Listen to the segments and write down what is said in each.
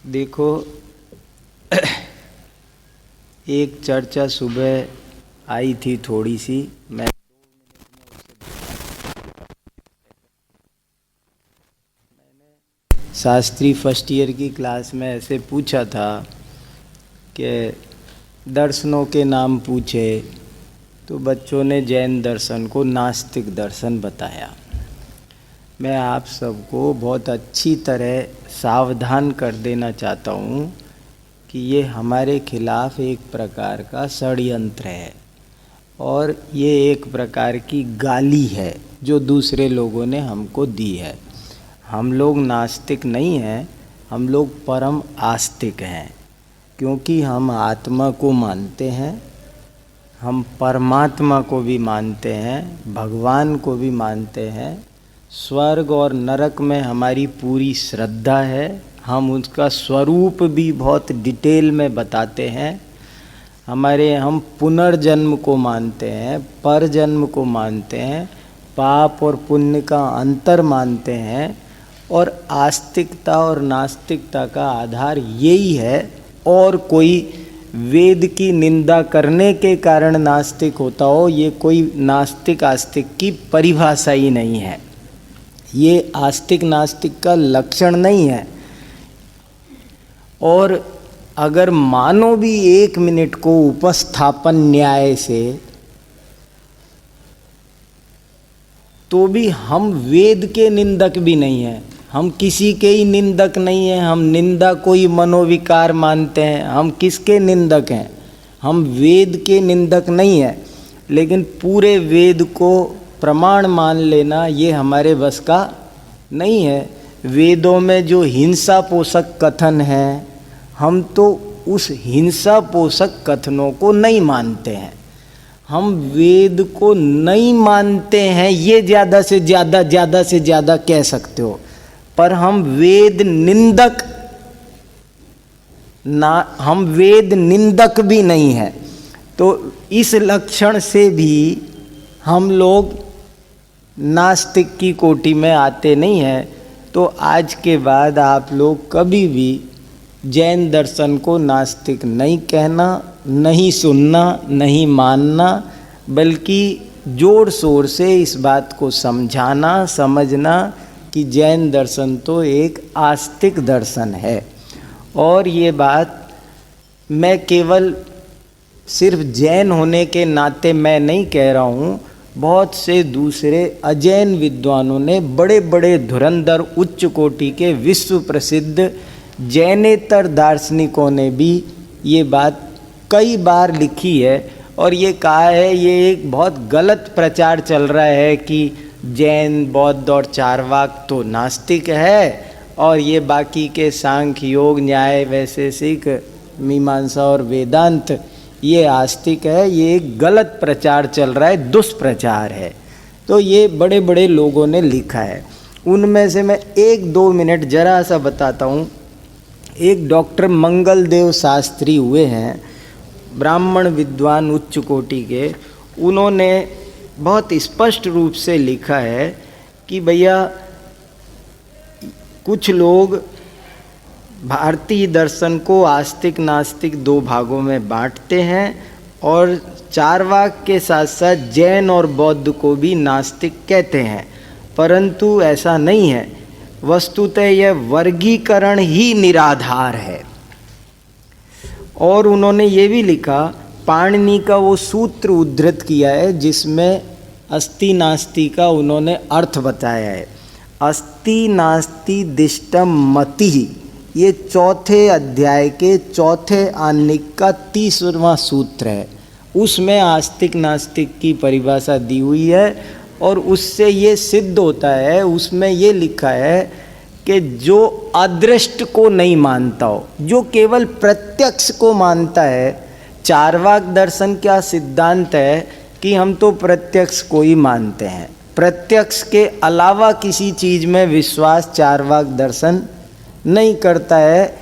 देखो, एक चर्चा सुबह आई थी थोड़ी सी। मैं शास्त्री फर्स्ट ईयर की क्लास में ऐसे पूछा था कि दर्शनों के नाम पूछे तो बच्चों ने जैन दर्शन को नास्तिक दर्शन बताया। मैं आप सबको बहुत अच्छी तरह सावधान कर देना चाहता हूँ कि ये हमारे खिलाफ एक प्रकार का षड्यंत्र है और ये एक प्रकार की गाली है जो दूसरे लोगों ने हमको दी है। हम लोग नास्तिक नहीं हैं, हम लोग परम आस्तिक हैं, क्योंकि हम आत्मा को मानते हैं, हम परमात्मा को भी मानते हैं, भगवान को भी मानते हैं। स्वर्ग और नरक में हमारी पूरी श्रद्धा है, हम उसका स्वरूप भी बहुत डिटेल में बताते हैं। हम पुनर्जन्म को मानते हैं, परजन्म को मानते हैं, पाप और पुण्य का अंतर मानते हैं। और आस्तिकता और नास्तिकता का आधार यही है, और कोई वेद की निंदा करने के कारण नास्तिक होता हो, ये कोई नास्तिक आस्तिक की परिभाषा ही नहीं है। ये आस्तिक नास्तिक का लक्षण नहीं है। और अगर मानो भी एक मिनट को उपस्थापन न्याय से, तो भी हम वेद के निंदक भी नहीं हैं, हम किसी के ही निंदक नहीं हैं। हम निंदा कोई मनोविकार मानते हैं, हम किसके निंदक हैं? हम वेद के निंदक नहीं हैं। लेकिन पूरे वेद को प्रमाण मान लेना ये हमारे बस का नहीं है। वेदों में जो हिंसा पोषक कथन हैं, हम तो उस हिंसा पोषक कथनों को नहीं मानते हैं। हम वेद को नहीं मानते हैं, ये ज़्यादा से ज़्यादा कह सकते हो, पर हम वेद निंदक भी नहीं हैं। तो इस लक्षण से भी हम लोग नास्तिक की कोटि में आते नहीं हैं। तो आज के बाद आप लोग कभी भी जैन दर्शन को नास्तिक नहीं कहना, नहीं सुनना, नहीं मानना, बल्कि जोर शोर से इस बात को समझाना, समझना कि जैन दर्शन तो एक आस्तिक दर्शन है। और ये बात मैं केवल सिर्फ जैन होने के नाते मैं नहीं कह रहा हूँ, बहुत से दूसरे अजैन विद्वानों ने, बड़े बड़े धुरंधर उच्च कोटि के विश्व प्रसिद्ध जैनेतर दार्शनिकों ने भी ये बात कई बार लिखी है और ये कहा है, ये एक बहुत गलत प्रचार चल रहा है कि जैन, बौद्ध और चारवाक तो नास्तिक है और ये बाकी के सांख्य, योग, न्याय, वैशेषिक, मीमांसा और वेदांत ये आस्तिक है। ये एक गलत प्रचार चल रहा है, दुष्प्रचार है। तो ये बड़े बड़े लोगों ने लिखा है। उनमें से मैं 1-2 मिनट जरा सा बताता हूँ। एक डॉक्टर मंगलदेव शास्त्री हुए हैं, ब्राह्मण विद्वान उच्च कोटि के। उन्होंने बहुत स्पष्ट रूप से लिखा है कि भैया, कुछ लोग भारतीय दर्शन को आस्तिक नास्तिक 2 भागों में बांटते हैं और चारवाक के साथ साथ जैन और बौद्ध को भी नास्तिक कहते हैं, परंतु ऐसा नहीं है। वस्तुतः यह वर्गीकरण ही निराधार है। और उन्होंने ये भी लिखा, पाणिनि का वो सूत्र उद्धृत किया है जिसमें अस्ति नास्ति का उन्होंने अर्थ बताया है। अस्ति नास्ति दिष्टम मति, ये 4थे अध्याय के 4थे आनिक का 30वां सूत्र है। उसमें आस्तिक नास्तिक की परिभाषा दी हुई है और उससे ये सिद्ध होता है, उसमें ये लिखा है कि जो अदृष्ट को नहीं मानता हो, जो केवल प्रत्यक्ष को मानता है। चारवाक दर्शन क्या सिद्धांत है कि हम तो प्रत्यक्ष को ही मानते हैं, प्रत्यक्ष के अलावा किसी चीज़ में विश्वास चारवाक दर्शन नहीं करता है।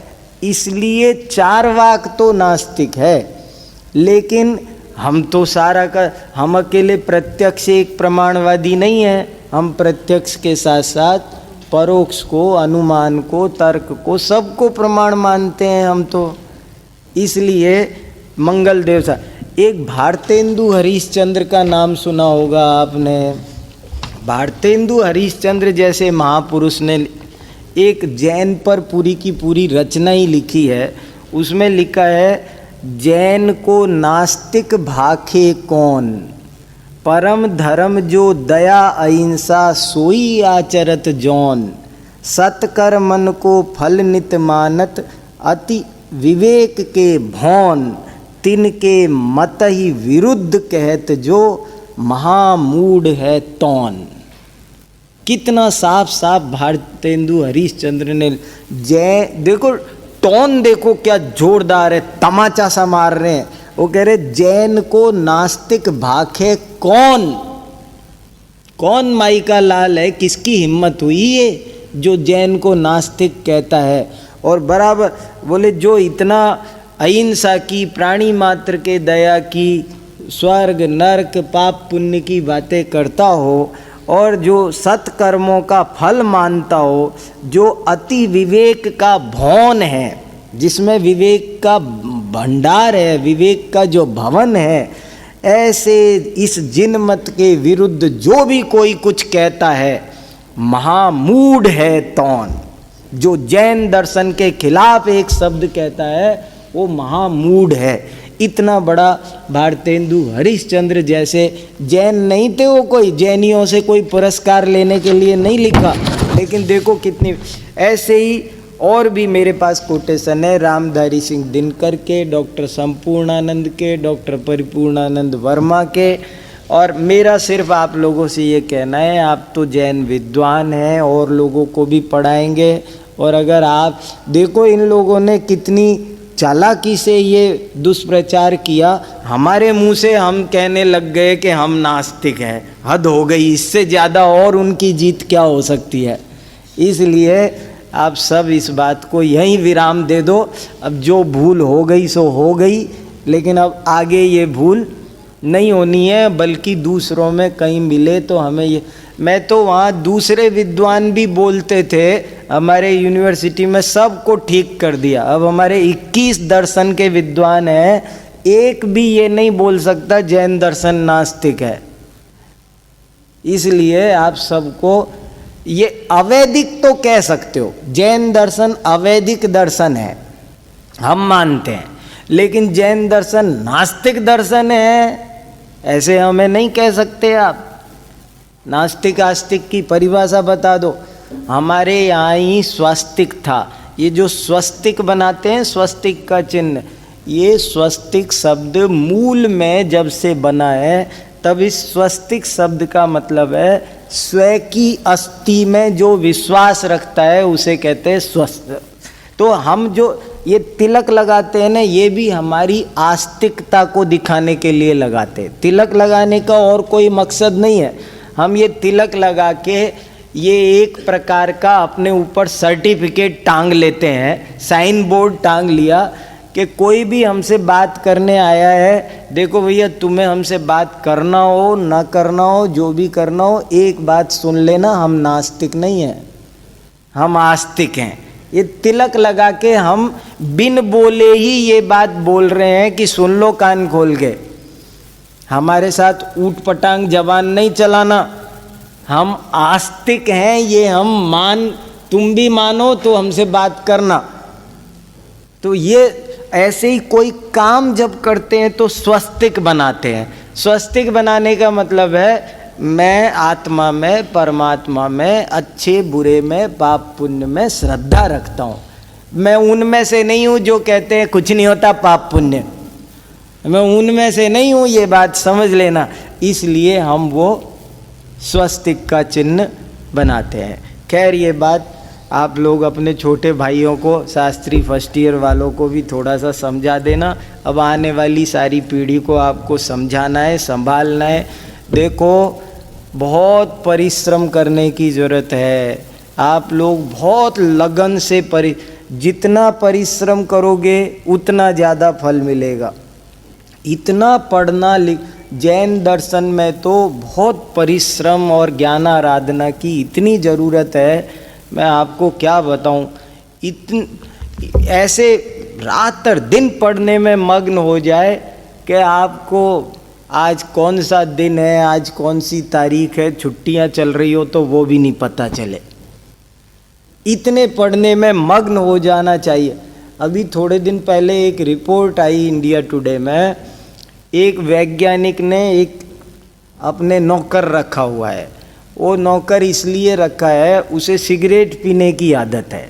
इसलिए चारवाक तो नास्तिक है, लेकिन हम तो हम अकेले प्रत्यक्ष एक प्रमाणवादी नहीं हैं। हम प्रत्यक्ष के साथ साथ परोक्ष को, अनुमान को, तर्क को, सबको प्रमाण मानते हैं हम तो। इसलिए मंगलदेव सा एक भारतेंदु हरिश्चंद्र का नाम सुना होगा आपने। भारतेंदु हरिश्चंद्र जैसे महापुरुष ने एक जैन पर पूरी की पूरी रचना ही लिखी है। उसमें लिखा है, जैन को नास्तिक भाखे कौन, परम धर्म जो दया अहिंसा सोई आचरत जौन, सत्कर मन को फल नित मानत अति विवेक के भौन, तिनके मत ही विरुद्ध कहत जो महामूढ़ है तौन। कितना साफ साफ भारतेंदु हरिश्चंद्र ने जय देखो, टोन देखो क्या जोरदार है, तमाचा सा मार रहे हैं। वो कह रहे जैन को नास्तिक भाखे कौन, कौन माई का लाल है, किसकी हिम्मत हुई ये जो जैन को नास्तिक कहता है। और बराबर बोले जो इतना अहिंसा की, प्राणी मात्र के दया की, स्वर्ग नरक पाप पुण्य की बातें करता हो और जो सत्कर्मों का फल मानता हो, जो अति विवेक का भवन है, जिसमें विवेक का भंडार है, विवेक का जो भवन है, ऐसे इस जिनमत के विरुद्ध जो भी कोई कुछ कहता है महामूढ़ है तौन। जो जैन दर्शन के खिलाफ एक शब्द कहता है वो महामूढ़ है। इतना बड़ा भारतेंदु हरिश्चंद्र जैसे जैन नहीं थे, वो कोई जैनियों से कोई पुरस्कार लेने के लिए नहीं लिखा, लेकिन देखो कितनी। ऐसे ही और भी मेरे पास कोटेशन है रामधारी सिंह दिनकर के, डॉक्टर संपूर्णानंद के, डॉक्टर परिपूर्णानंद वर्मा के। और मेरा सिर्फ आप लोगों से ये कहना है, आप तो जैन विद्वान हैं और लोगों को भी पढ़ाएंगे। और अगर आप देखो इन लोगों ने कितनी चालाकी से ये दुष्प्रचार किया, हमारे मुंह से हम कहने लग गए कि हम नास्तिक हैं। हद हो गई, इससे ज़्यादा और उनकी जीत क्या हो सकती है। इसलिए आप सब इस बात को यहीं विराम दे दो। अब जो भूल हो गई सो हो गई, लेकिन अब आगे ये भूल नहीं होनी है, बल्कि दूसरों में कहीं मिले तो हमें ये। मैं तो वहाँ दूसरे विद्वान भी बोलते थे, हमारे यूनिवर्सिटी में सबको ठीक कर दिया। अब हमारे 21 दर्शन के विद्वान हैं, एक भी ये नहीं बोल सकता जैन दर्शन नास्तिक है। इसलिए आप सबको ये अवैदिक तो कह सकते हो, जैन दर्शन अवैदिक दर्शन है हम मानते हैं, लेकिन जैन दर्शन नास्तिक दर्शन है ऐसे हमें नहीं कह सकते आप। नास्तिक आस्तिक की परिभाषा बता दो। हमारे यहाँ ही स्वस्तिक था, ये जो स्वस्तिक बनाते हैं, स्वस्तिक का चिन्ह, ये स्वस्तिक शब्द मूल में जब से बना है तब इस स्वस्तिक शब्द का मतलब है स्वयं की अस्थि में जो विश्वास रखता है उसे कहते हैं स्वस्थ। तो हम जो ये तिलक लगाते हैं ना, ये भी हमारी आस्तिकता को दिखाने के लिए लगाते हैं। तिलक लगाने का और कोई मकसद नहीं है। हम ये तिलक लगा के ये एक प्रकार का अपने ऊपर सर्टिफिकेट टांग लेते हैं, साइन बोर्ड टांग लिया कि कोई भी हमसे बात करने आया है, देखो भैया तुम्हें हमसे बात करना हो ना करना हो, जो भी करना हो, एक बात सुन लेना, हम नास्तिक नहीं हैं, हम आस्तिक हैं। ये तिलक लगा के हम बिन बोले ही ये बात बोल रहे हैं कि सुन लो कान खोल के। हमारे साथ ऊट पटांग जबान नहीं चलाना, हम आस्तिक हैं, ये हम तुम भी मानो तो हमसे बात करना। तो ये ऐसे ही कोई काम जब करते हैं तो स्वस्तिक बनाते हैं। स्वस्तिक बनाने का मतलब है मैं आत्मा में, परमात्मा में, अच्छे बुरे में, पाप पुण्य में श्रद्धा रखता हूँ। मैं उनमें से नहीं हूँ जो कहते हैं कुछ नहीं होता पाप पुण्य, मैं उनमें से नहीं हूँ, ये बात समझ लेना। इसलिए हम वो स्वस्तिक का चिन्ह बनाते हैं। खैर ये बात आप लोग अपने छोटे भाइयों को, शास्त्री फर्स्ट ईयर वालों को भी थोड़ा सा समझा देना। अब आने वाली सारी पीढ़ी को आपको समझाना है, संभालना है। देखो बहुत परिश्रम करने की ज़रूरत है। आप लोग बहुत लगन से जितना परिश्रम करोगे उतना ज़्यादा फल मिलेगा। इतना पढ़ना जैन दर्शन में तो बहुत परिश्रम और ज्ञानाराधना की इतनी ज़रूरत है। मैं आपको क्या बताऊं, ऐसे रात और दिन पढ़ने में मग्न हो जाए कि आपको आज कौन सा दिन है, आज कौन सी तारीख है, छुट्टियां चल रही हो तो वो भी नहीं पता चले, इतने पढ़ने में मग्न हो जाना चाहिए। अभी थोड़े दिन पहले एक रिपोर्ट आई इंडिया टुडे में, एक वैज्ञानिक ने एक अपने नौकर रखा हुआ है। वो नौकर इसलिए रखा है, उसे सिगरेट पीने की आदत है,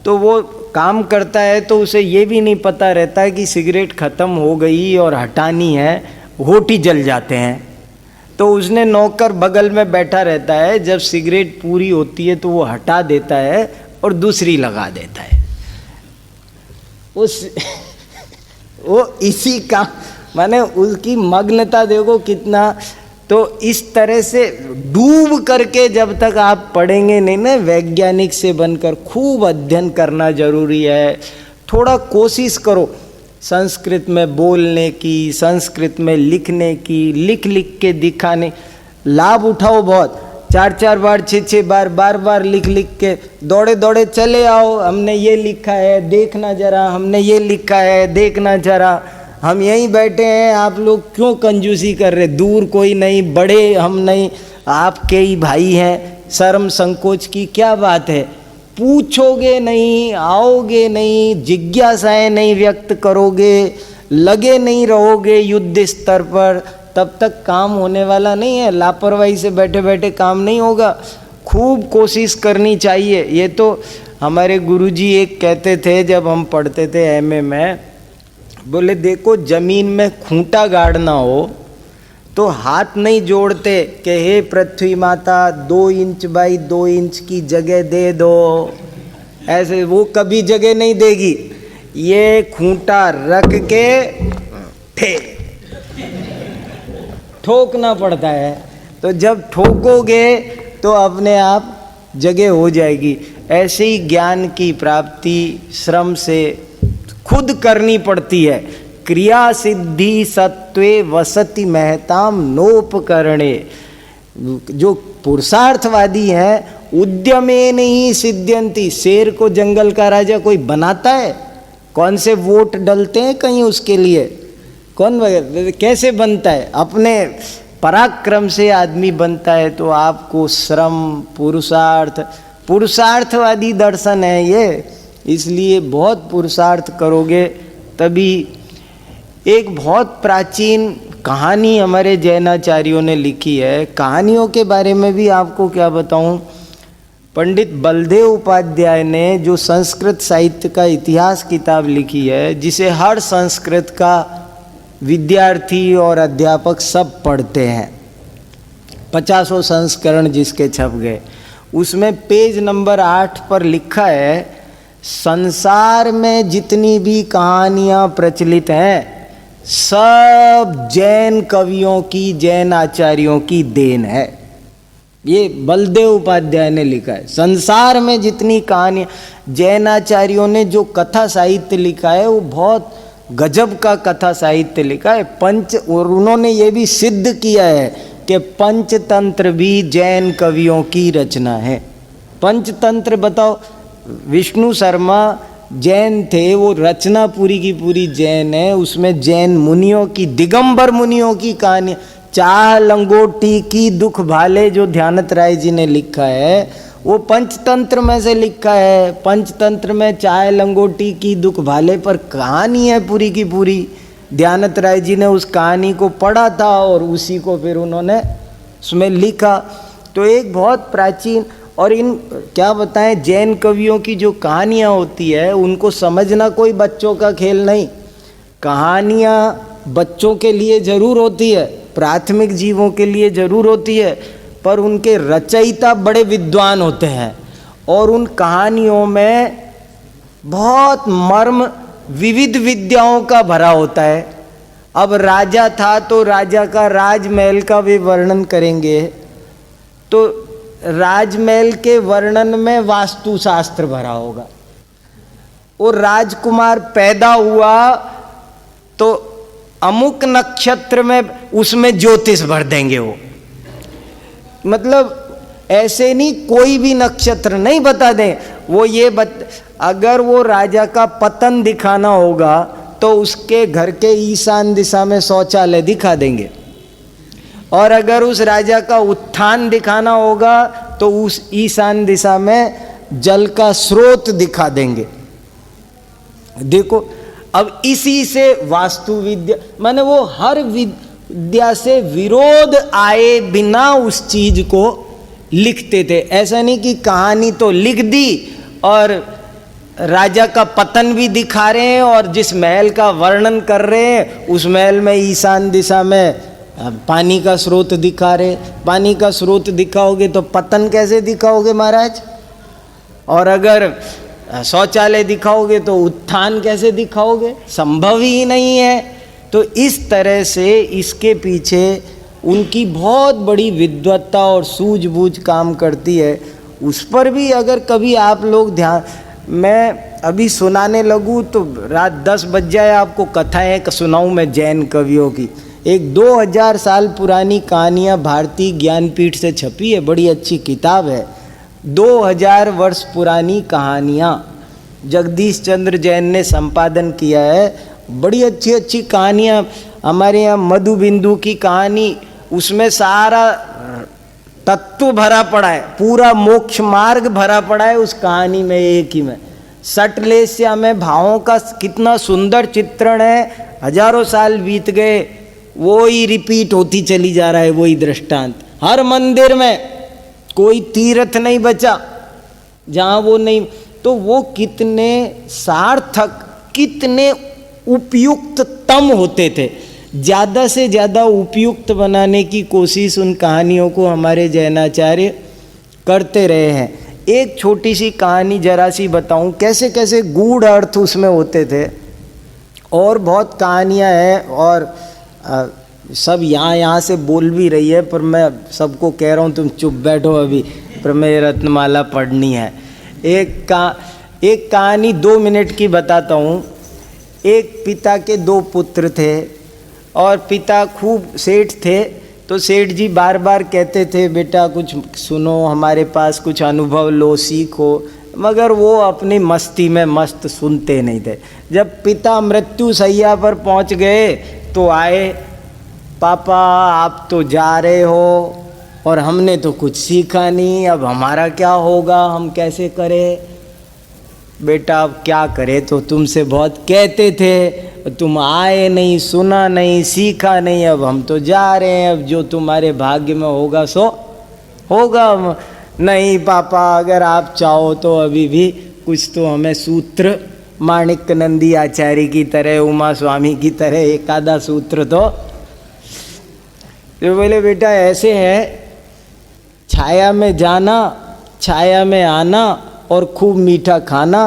तो वो काम करता है तो उसे ये भी नहीं पता रहता है कि सिगरेट ख़त्म हो गई और हटानी है, होठ ही जल जाते हैं। तो उसने नौकर बगल में बैठा रहता है, जब सिगरेट पूरी होती है तो वो हटा देता है और दूसरी लगा देता है। वो इसी का माने उसकी मग्नता देखो कितना। तो इस तरह से डूब करके जब तक आप पढ़ेंगे नहीं ना, वैज्ञानिक से बनकर खूब अध्ययन करना जरूरी है। थोड़ा कोशिश करो संस्कृत में बोलने की, संस्कृत में लिखने की, लिख लिख के दिखाने, लाभ उठाओ बहुत। 4-4 बार 6-6 बार बार बार लिख लिख के दौड़े दौड़े चले आओ, हमने ये लिखा है देखना जरा, हमने ये लिखा है देखना जरा। हम यहीं बैठे हैं, आप लोग क्यों कंजूसी कर रहे? दूर कोई नहीं, बड़े हम नहीं, आपके ही भाई हैं, शर्म संकोच की क्या बात है? पूछोगे नहीं, आओगे नहीं, जिज्ञासाएं नहीं व्यक्त करोगे, लगे नहीं रहोगे युद्ध स्तर पर, तब तक काम होने वाला नहीं है। लापरवाही से बैठे बैठे काम नहीं होगा, खूब कोशिश करनी चाहिए। ये तो हमारे गुरुजी एक कहते थे जब हम पढ़ते थे एमए में, बोले देखो जमीन में खूंटा गाड़ना हो तो हाथ नहीं जोड़ते कि हे पृथ्वी माता 2 इंच बाई 2 इंच की जगह दे दो, ऐसे वो कभी जगह नहीं देगी। ये खूंटा रख के ठोकना पड़ता है, तो जब ठोकोगे तो अपने आप जगह हो जाएगी। ऐसे ही ज्ञान की प्राप्ति श्रम से खुद करनी पड़ती है। क्रिया सिद्धि सत्वे वसति महताम नोपकरणे। जो पुरुषार्थवादी हैं उद्यमे नहीं सिद्ध्यंति। शेर को जंगल का राजा कोई बनाता है? कौन से वोट डलते हैं कहीं उसके लिए? कौन कैसे बनता है? अपने पराक्रम से आदमी बनता है। तो आपको श्रम, पुरुषार्थवादी दर्शन है ये, इसलिए बहुत पुरुषार्थ करोगे तभी। एक बहुत प्राचीन कहानी हमारे जैनाचार्यों ने लिखी है। कहानियों के बारे में भी आपको क्या बताऊं, पंडित बलदेव उपाध्याय ने जो संस्कृत साहित्य का इतिहास किताब लिखी है, जिसे हर संस्कृत का विद्यार्थी और अध्यापक सब पढ़ते हैं, 50 संस्करण जिसके छप गए, उसमें पेज नंबर 8 पर लिखा है, संसार में जितनी भी कहानियाँ प्रचलित हैं सब जैन कवियों की, जैन आचार्यों की देन है। ये बलदेव उपाध्याय ने लिखा है। संसार में जितनी कहानियाँ, जैन आचार्यों ने जो कथा साहित्य लिखा है वो बहुत गजब का कथा साहित्य लिखा है। और उन्होंने ये भी सिद्ध किया है कि पंचतंत्र भी जैन कवियों की रचना है। पंचतंत्र बताओ, विष्णु शर्मा जैन थे, वो रचना पूरी की पूरी जैन है। उसमें जैन मुनियों की, दिगंबर मुनियों की कहानी, चाह लंगोटी की दुख भाले जो ध्यानत राय जी ने लिखा है वो पंचतंत्र में से लिखा है। पंचतंत्र में चाह लंगोटी की दुख भाले पर कहानी है पूरी की पूरी। ध्यानत राय जी ने उस कहानी को पढ़ा था और उसी को फिर उन्होंने उसमें लिखा। तो एक बहुत प्राचीन, और इन क्या बताएं, जैन कवियों की जो कहानियाँ होती है उनको समझना कोई बच्चों का खेल नहीं। कहानियाँ बच्चों के लिए ज़रूर होती है, प्राथमिक जीवों के लिए ज़रूर होती है, पर उनके रचयिता बड़े विद्वान होते हैं और उन कहानियों में बहुत मर्म विविध विद्याओं का भरा होता है। अब राजा था तो राजा का राजमहल का भी वर्णन करेंगे, तो राजमहल के वर्णन में वास्तुशास्त्र भरा होगा। और राजकुमार पैदा हुआ तो अमुक नक्षत्र में उसमें ज्योतिष भर देंगे वो। मतलब ऐसे नहीं कोई भी नक्षत्र नहीं बता दें, वो ये अगर वो राजा का पतन दिखाना होगा तो उसके घर के ईशान दिशा में शौचालय दिखा देंगे, और अगर उस राजा का उत्थान दिखाना होगा तो उस ईशान दिशा में जल का स्रोत दिखा देंगे। देखो अब इसी से वास्तु विद्या, माने वो हर विद्या से विरोध आए बिना उस चीज को लिखते थे। ऐसा नहीं कि कहानी तो लिख दी और राजा का पतन भी दिखा रहे हैं और जिस महल का वर्णन कर रहे हैं उस महल में ईशान दिशा में पानी का स्रोत दिखा रहे। पानी का स्रोत दिखाओगे तो पतन कैसे दिखाओगे महाराज, और अगर शौचालय दिखाओगे तो उत्थान कैसे दिखाओगे, संभव ही नहीं है। तो इस तरह से इसके पीछे उनकी बहुत बड़ी विद्वत्ता और सूझबूझ काम करती है। उस पर भी अगर कभी आप लोग ध्यान, मैं अभी सुनाने लगूँ तो रात 10 बज जाए, आपको कथाएं सुनाऊँ मैं जैन कवियों की। एक 2000 साल पुरानी कहानियाँ भारतीय ज्ञानपीठ से छपी है, बड़ी अच्छी किताब है। 2000 वर्ष पुरानी कहानियाँ जगदीश चंद्र जैन ने संपादन किया है। बड़ी अच्छी अच्छी कहानियाँ, हमारे यहाँ मधु बिंदु की कहानी, उसमें सारा तत्व भरा पड़ा है, पूरा मोक्ष मार्ग भरा पड़ा है उस कहानी में, एक ही में। सटलेस्या में भावों का कितना सुंदर चित्रण है। हजारों साल बीत गए, वो ही रिपीट होती चली जा रहा है, वही दृष्टांत। हर मंदिर में कोई तीर्थ नहीं बचा जहाँ वो नहीं, तो वो कितने सार्थक, कितने उपयुक्ततम होते थे। ज़्यादा से ज़्यादा उपयुक्त बनाने की कोशिश उन कहानियों को हमारे जैनाचार्य करते रहे हैं। एक छोटी सी कहानी जरा सी बताऊं, कैसे कैसे गूढ़ अर्थ उसमें होते थे। और बहुत कहानियां हैं और सब यहाँ से बोल भी रही है, पर मैं सबको कह रहा हूँ तुम चुप बैठो अभी, पर मैं रत्नमाला पढ़नी है। एक कहानी 2 मिनट की बताता हूँ। एक पिता के 2 पुत्र थे और पिता खूब सेठ थे, तो सेठ जी बार बार कहते थे बेटा कुछ सुनो, हमारे पास कुछ अनुभव लो, सीखो, मगर वो अपनी मस्ती में मस्त सुनते नहीं थे। जब पिता मृत्यु शैया पर पहुंच गए तो आए, पापा आप तो जा रहे हो और हमने तो कुछ सीखा नहीं, अब हमारा क्या होगा, हम कैसे करें। बेटा अब क्या करें, तो तुमसे बहुत कहते थे, तुम आए नहीं, सुना नहीं, सीखा नहीं, अब हम तो जा रहे हैं, अब जो तुम्हारे भाग्य में होगा सो होगा। नहीं पापा, अगर आप चाहो तो अभी भी कुछ तो हमें सूत्र, माणिक्य नंदी आचार्य की तरह, उमा स्वामी की तरह एक आधा सूत्र तो बोले बेटा ऐसे है, छाया में जाना, छाया में आना और खूब मीठा खाना,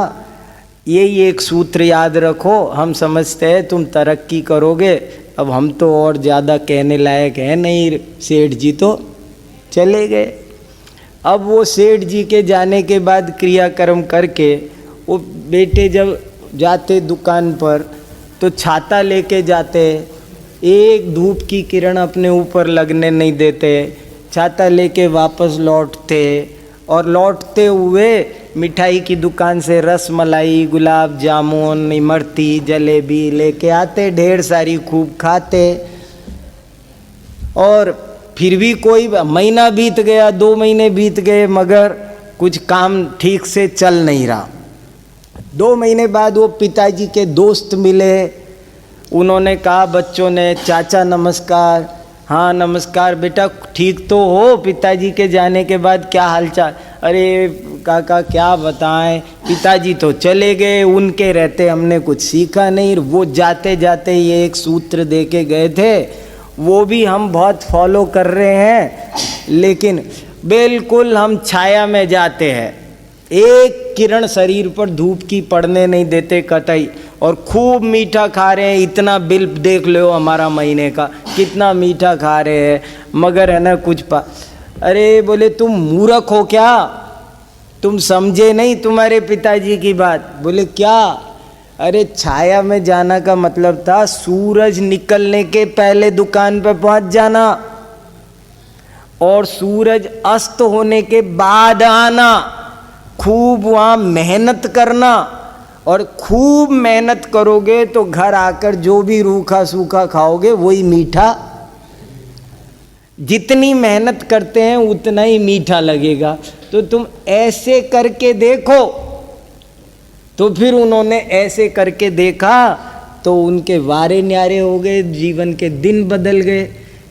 यही एक सूत्र याद रखो। हम समझते हैं तुम तरक्की करोगे। अब हम तो और ज़्यादा कहने लायक है नहीं, सेठ जी तो चले गए। अब वो सेठ जी के जाने के बाद क्रियाकर्म करके वो बेटे जब जाते दुकान पर तो छाता लेके जाते, एक धूप की किरण अपने ऊपर लगने नहीं देते, छाता लेके वापस लौटते और लौटते हुए मिठाई की दुकान से रस मलाई, गुलाब जामुन, इमरती, जलेबी लेके आते, ढेर सारी खूब खाते। और फिर भी कोई महीना बीत गया, 2 महीने बीत गए, मगर कुछ काम ठीक से चल नहीं रहा। 2 महीने बाद वो पिताजी के दोस्त मिले, उन्होंने कहा बच्चों ने, चाचा नमस्कार। हाँ नमस्कार बेटा, ठीक तो हो? पिताजी के जाने के बाद क्या हालचाल? अरे काका क्या बताएं, पिताजी तो चले गए, उनके रहते हमने कुछ सीखा नहीं। वो जाते जाते ये एक सूत्र दे के गए थे, वो भी हम बहुत फॉलो कर रहे हैं, लेकिन बिल्कुल हम छाया में जाते हैं, एक किरण शरीर पर धूप की पड़ने नहीं देते कतई, और खूब मीठा खा रहे हैं। इतना बिल देख लो हमारा महीने का, कितना मीठा खा रहे हैं, मगर है ना कुछ अरे बोले तुम मूर्ख हो क्या, तुम समझे नहीं तुम्हारे पिताजी की बात। बोले क्या? अरे छाया में जाना का मतलब था सूरज निकलने के पहले दुकान पर पहुंच जाना, और सूरज अस्त होने के बाद आना, खूब वहाँ मेहनत करना, और खूब मेहनत करोगे तो घर आकर जो भी रूखा सूखा खाओगे वही मीठा। जितनी मेहनत करते हैं उतना ही मीठा लगेगा। तो तुम ऐसे करके देखो। तो फिर उन्होंने ऐसे करके देखा तो उनके वारे न्यारे हो गए, जीवन के दिन बदल गए।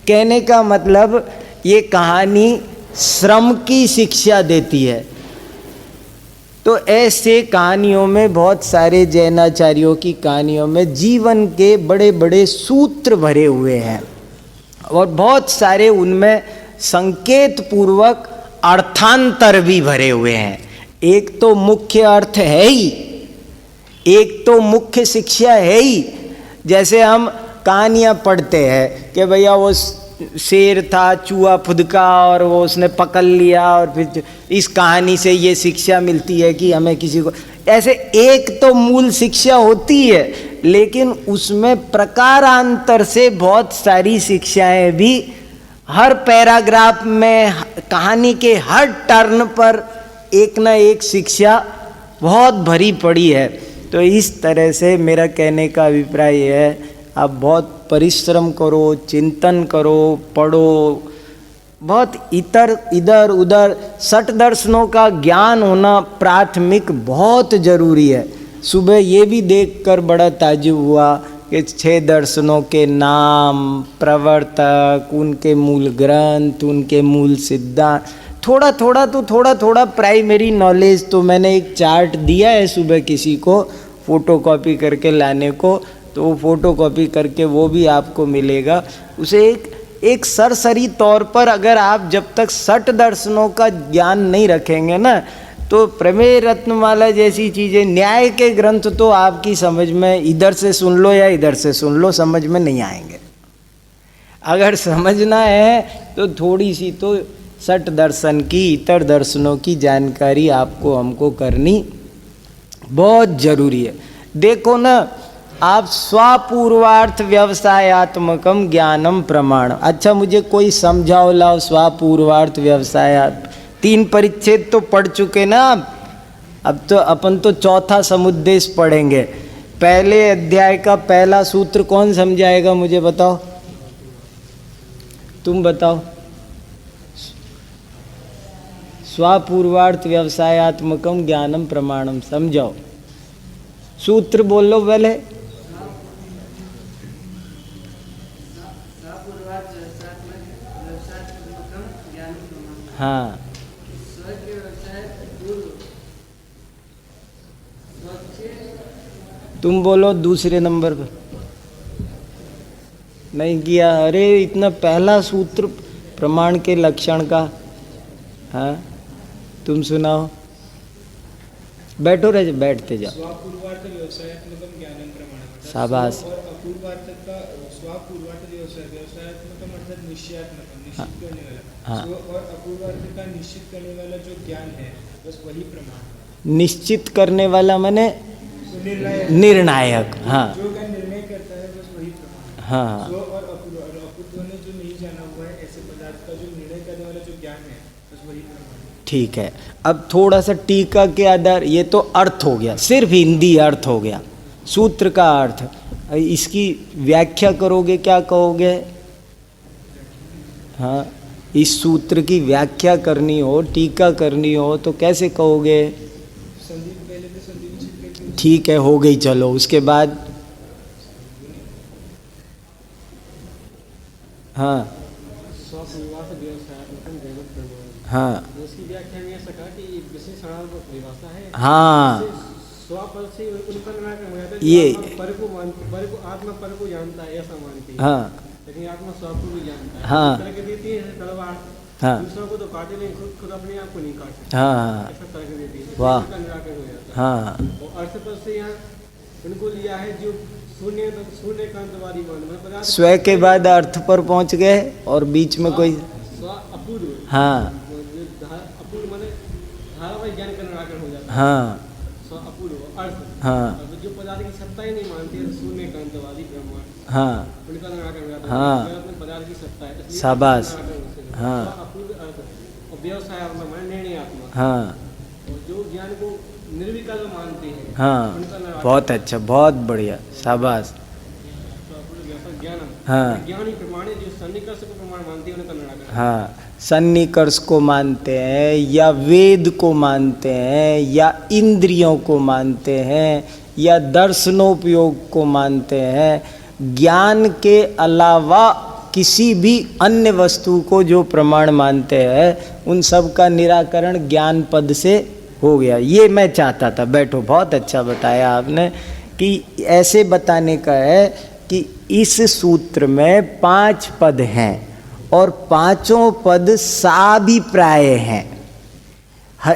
कहने का मतलब ये कहानी श्रम की शिक्षा देती है। तो ऐसे कहानियों में, बहुत सारे जैनाचार्यों की कहानियों में जीवन के बड़े बड़े सूत्र भरे हुए हैं और बहुत सारे उनमें संकेत पूर्वक अर्थांतर भी भरे हुए हैं। एक तो मुख्य अर्थ है ही, एक तो मुख्य शिक्षा है ही। जैसे हम कहानियाँ पढ़ते हैं कि भैया वो शेर था, चूहा फुदका और वो उसने पकड़ लिया, और फिर इस कहानी से ये शिक्षा मिलती है कि हमें किसी को, ऐसे एक तो मूल शिक्षा होती है, लेकिन उसमें प्रकारांतर से बहुत सारी शिक्षाएं भी हर पैराग्राफ में, कहानी के हर टर्न पर एक ना एक शिक्षा बहुत भरी पड़ी है। तो इस तरह से मेरा कहने का अभिप्राय है, आप बहुत परिश्रम करो, चिंतन करो, पढ़ो, बहुत इधर उधर सठ दर्शनों का ज्ञान होना प्राथमिक बहुत जरूरी है। सुबह ये भी देखकर बड़ा ताज्जुब हुआ कि 6 दर्शनों के नाम, प्रवर्तक, उनके मूल ग्रंथ, उनके मूल सिद्धांत, थोड़ा थोड़ा प्राइमरी नॉलेज। तो मैंने एक चार्ट दिया है सुबह किसी को फोटोकॉपी करके लाने को, तो वो फोटोकॉपी करके वो भी आपको मिलेगा। उसे एक सरसरी तौर पर अगर आप जब तक 60 दर्शनों का ज्ञान नहीं रखेंगे ना, तो प्रमेय रत्नमाला जैसी चीज़ें, न्याय के ग्रंथ तो आपकी समझ में इधर से सुन लो या इधर से सुन लो, समझ में नहीं आएंगे। अगर समझना है तो थोड़ी सी तो 60 दर्शन की, इतर दर्शनों की जानकारी आपको हमको करनी बहुत जरूरी है। देखो ना, आप स्वपूर्वार्थ व्यवसायात्मकम ज्ञानम प्रमाण। अच्छा, मुझे कोई समझाओ लाओ, स्वपूर्वार्थ व्यवसाय 3 परिच्छेद तो पढ़ चुके ना आप। अब तो अपन तो चौथा समुद्देश पढ़ेंगे। पहले अध्याय का पहला सूत्र कौन समझाएगा, मुझे बताओ, तुम बताओ। स्वपूर्वार्थ व्यवसायात्मकम ज्ञानम प्रमाणम, समझाओ, सूत्र बोलो पहले। हाँ, तुम बोलो दूसरे नंबर पर। नहीं किया? अरे इतना पहला सूत्र प्रमाण के लक्षण का। हाँ, तुम सुनाओ। बैठो रहे, बैठते जाओ। स्वपूर्वार्थ व्यवसायात्मकम ज्ञानम प्रमाणम। शाबाश। और अपूर्वार्थ का स्वपूर्वार्थ व्यवसायात्मकम अर्थात निश्चयात्मकम, निश्चित करने वाला। हाँ। और अपूर्वार्थ का निश्चित करने वाला जो ज्ञान है, बस वही प्रमाण। निश्चित करने वाला माने निर्णायक। हाँ, जो ज्ञान निर्णय करता है बस वही प्रमाण। हाँ, स्व और अपूर्व ने जो नहीं जाना हुआ है ऐसे पदार्थ का जो निर्णय करने वाला जो ज्ञान है, बस वही प्रमाण। ठीक है। अब थोड़ा सा टीका के आधार, ये तो अर्थ हो गया, सिर्फ हिंदी अर्थ हो गया, सूत्र का अर्थ। इसकी व्याख्या करोगे, क्या कहोगे? हाँ, इस सूत्र की व्याख्या करनी हो, टीका करनी हो तो कैसे कहोगे? ठीक है, हो गई। चलो उसके बाद। हाँ हाँ उसकी व्याख्या में ऐसा कहा कि विशेष परिभाषा है। हाँ, स्वपद से उत्पन्न हो जाता है, ये पर को आत्मा पर को जानता है ऐसा मानती है। हाँ लेकिन आत्मा स्व को भी जानता है। हाँ। इस तरह के देती है तलवार, हाँ दूसरों को तो काटे नहीं, खुद अपने आप को नहीं काट सकते। हाँ, ऐसा तरह के देती है। वाह। इसका निराकरण हो जाता है। हाँ, और अर्थ पद से यहाँ उनको लिया है जो शून्य कांतवादी मान, स्व के बाद अर्थ पर पहुंच गए और बीच में कोई। स्व अपूर्व। हाँ अपूर्व माने धारावाहिक ज्ञान का निराकरण हो जाता है। हाँ स्व अपूर्व अर्थ। हाँ और जो पदार्थ की सत्ता ही नहीं मानती है, शून्य कांतवादी ब्रह्मांड, हाँ उनका निराकरण हो जाता है। हाँ, जगत में पदार्थ की सत्ता है, इसलिए शाबाश। निराकरण होता है। हाँ स्व अपूर्व व्यवसाय आत्मा माने निर्णय आत्मा, हाँ और जो ज्ञान को निर्विकल्प मानते हैं हाँ, उनका नाम बहुत अच्छा, बहुत बढ़िया, शाबाश। ज्ञान, हाँ ज्ञानी प्रमाण जो सन्निकर्ष को प्रमाण मानते हैं उनका निराकरण। हाँ, सन्निकर्ष को मानते हैं या वेद को मानते हैं या इंद्रियों को मानते हैं या दर्शनोपयोग को मानते हैं, ज्ञान के अलावा किसी भी अन्य वस्तु को जो प्रमाण मानते हैं उन सब का निराकरण ज्ञान पद से हो गया। ये मैं चाहता था। बैठो, बहुत अच्छा बताया आपने कि ऐसे बताने का है कि इस सूत्र में 5 पद हैं और पांचों पद साभिप्राय हैं।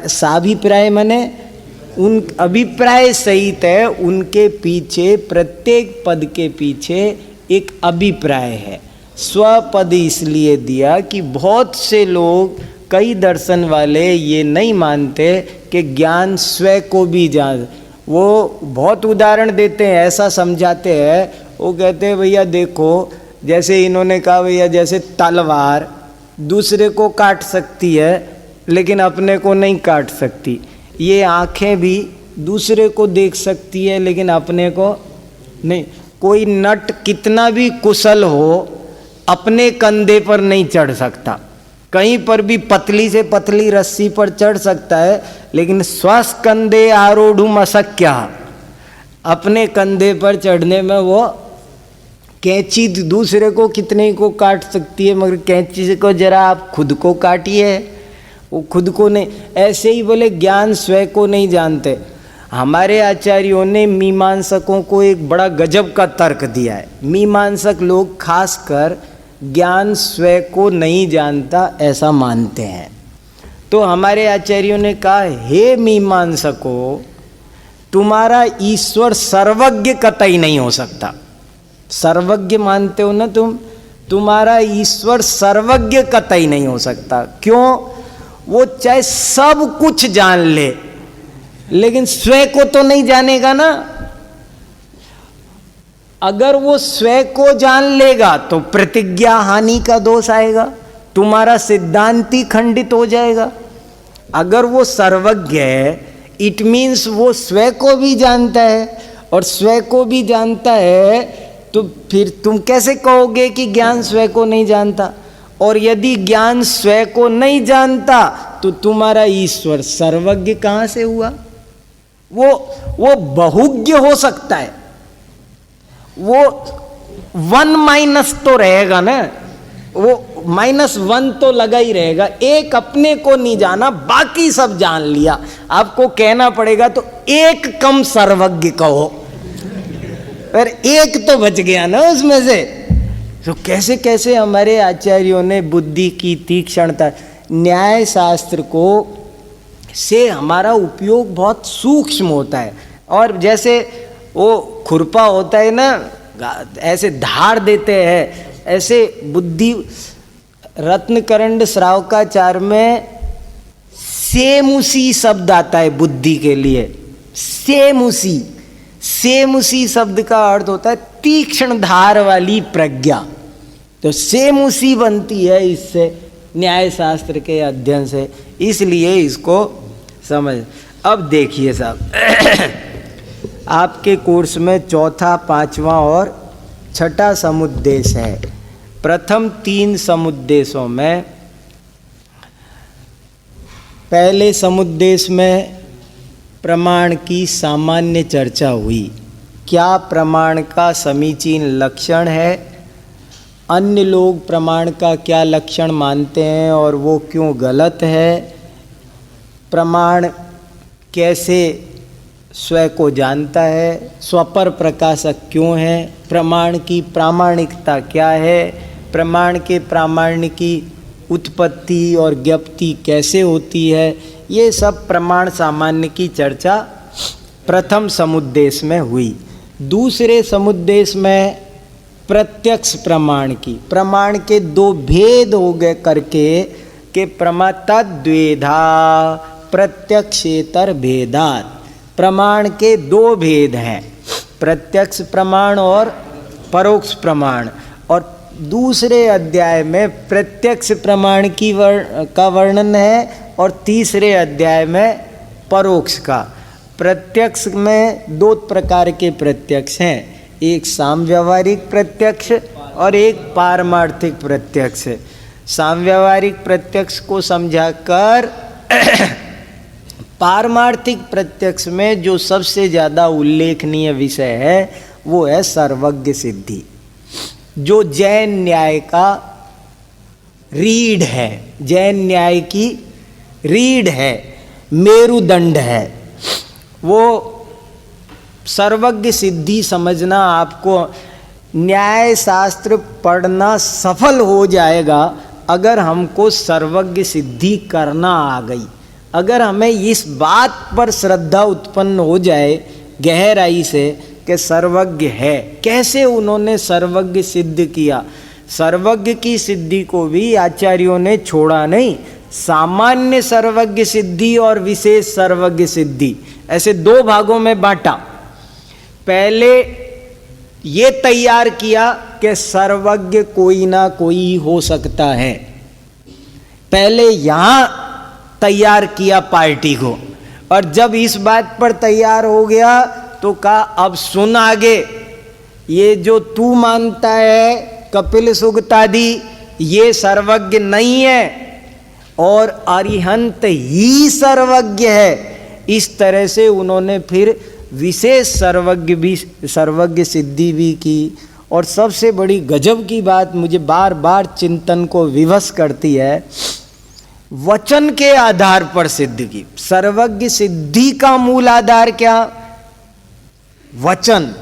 साभिप्राय माने उन अभिप्राय सहित है, उनके पीछे प्रत्येक पद के पीछे एक अभिप्राय है। स्वपद इसलिए दिया कि बहुत से लोग, कई दर्शन वाले ये नहीं मानते कि ज्ञान स्वयं को भी जान। वो बहुत उदाहरण देते हैं, ऐसा समझाते हैं। वो कहते हैं भैया देखो, जैसे इन्होंने कहा भैया जैसे तलवार दूसरे को काट सकती है लेकिन अपने को नहीं काट सकती, ये आँखें भी दूसरे को देख सकती है लेकिन अपने को नहीं। कोई नट कितना भी कुशल हो अपने कंधे पर नहीं चढ़ सकता, कहीं पर भी पतली से पतली रस्सी पर चढ़ सकता है लेकिन स्वस्कंधे आरूढ़ुम अशक्य, अपने कंधे पर चढ़ने में वो कैंची दूसरे को कितने को काट सकती है, मगर कैंची से को जरा आप खुद को काटिए, वो खुद को नहीं। ऐसे ही बोले ज्ञान स्वयं को नहीं जानते। हमारे आचार्यों ने मीमांसकों को एक बड़ा गजब का तर्क दिया है। मीमांसक लोग खासकर ज्ञान स्वयं को नहीं जानता ऐसा मानते हैं। तो हमारे आचार्यों ने कहा, हे मीमांसकों, तुम्हारा ईश्वर सर्वज्ञ कतई नहीं हो सकता। सर्वज्ञ मानते हो ना तुम, तुम्हारा ईश्वर सर्वज्ञ कतई नहीं हो सकता। क्यों? वो चाहे सब कुछ जान ले लेकिन स्वयं को तो नहीं जानेगा ना। अगर वो स्वयं को जान लेगा तो प्रतिज्ञा हानि का दोष आएगा, तुम्हारा सिद्धांत ही खंडित हो जाएगा। अगर वो सर्वज्ञ है, इट मीन्स वो स्वयं को भी जानता है, और स्वयं को भी जानता है तो फिर तुम कैसे कहोगे कि ज्ञान स्वयं को नहीं जानता? और यदि ज्ञान स्वयं को नहीं जानता तो तुम्हारा ईश्वर सर्वज्ञ कहाँ से हुआ? वो बहुज्ञ हो सकता है, वो 1- तो रहेगा ना, वो -1 तो लगा ही रहेगा। एक अपने को नहीं जाना, बाकी सब जान लिया। आपको कहना पड़ेगा तो एक कम सर्वज्ञ कहो, पर एक तो बच गया ना उसमें से। तो कैसे कैसे हमारे आचार्यों ने बुद्धि की तीक्ष्णता, न्याय शास्त्र को से हमारा उपयोग बहुत सूक्ष्म होता है। और जैसे वो खुरपा होता है ना, ऐसे धार देते हैं, ऐसे बुद्धि। रत्नकरंड श्रावकाचार में सेम उसी शब्द आता है बुद्धि के लिए। सेम उसी शब्द का अर्थ होता है तीक्ष्ण धार वाली प्रज्ञा। तो सेम उसी बनती है इससे, न्याय शास्त्र के अध्ययन से। इसलिए इसको समझ। अब देखिए साहब, आपके कोर्स में चौथा, पांचवा और छठा समुद्देश है। प्रथम 3 समुद्देशों में, पहले समुद्देश में प्रमाण की सामान्य चर्चा हुई। क्या प्रमाण का समीचीन लक्षण है, अन्य लोग प्रमाण का क्या लक्षण मानते हैं और वो क्यों गलत है, प्रमाण कैसे स्वयं को जानता है, स्वपर प्रकाशक क्यों है, प्रमाण की प्रामाणिकता क्या है, प्रमाण के प्रामाण्य की उत्पत्ति और ज्ञप्ति कैसे होती है, ये सब प्रमाण सामान्य की चर्चा प्रथम समुद्देश में हुई। दूसरे समुद्देश में प्रत्यक्ष प्रमाण की, प्रमाण के 2 भेद हो गए करके के प्रमा तद्वेधा प्रत्यक्षेतर भेदात। प्रमाण के 2 भेद हैं, प्रत्यक्ष प्रमाण और परोक्ष प्रमाण। और दूसरे अध्याय में प्रत्यक्ष प्रमाण का वर्णन है और तीसरे अध्याय में परोक्ष का। प्रत्यक्ष में दो प्रकार के प्रत्यक्ष हैं, एक सामव्यवहारिक प्रत्यक्ष और एक पारमार्थिक प्रत्यक्ष। सामव्यवहारिक प्रत्यक्ष को समझाकर पारमार्थिक प्रत्यक्ष में जो सबसे ज़्यादा उल्लेखनीय विषय है वो है सर्वज्ञ सिद्धि, जो जैन न्याय का रीढ़ है, जैन न्याय की रीढ़ है, मेरुदंड है। वो सर्वज्ञ सिद्धि समझना, आपको न्याय शास्त्र पढ़ना सफल हो जाएगा अगर हमको सर्वज्ञ सिद्धि करना आ गई। अगर हमें इस बात पर श्रद्धा उत्पन्न हो जाए गहराई से कि सर्वज्ञ है, कैसे उन्होंने सर्वज्ञ सिद्ध किया। सर्वज्ञ की सिद्धि को भी आचार्यों ने छोड़ा नहीं, सामान्य सर्वज्ञ सिद्धि और विशेष सर्वज्ञ सिद्धि ऐसे दो भागों में बांटा। पहले ये तैयार किया कि सर्वज्ञ कोई ना कोई हो सकता है, पहले यहां तैयार किया पार्टी को, और जब इस बात पर तैयार हो गया तो कहा अब सुन आगे, ये जो तू मानता है कपिल सुगतादि ये सर्वज्ञ नहीं है और अरिहंत ही सर्वज्ञ है। इस तरह से उन्होंने फिर विशेष सर्वज्ञ सिद्धि भी की। और सबसे बड़ी गजब की बात मुझे बार बार चिंतन को विवश करती है, वचन के आधार पर सिद्ध की। सर्वज्ञ सिद्धि का मूल आधार क्या? वचन।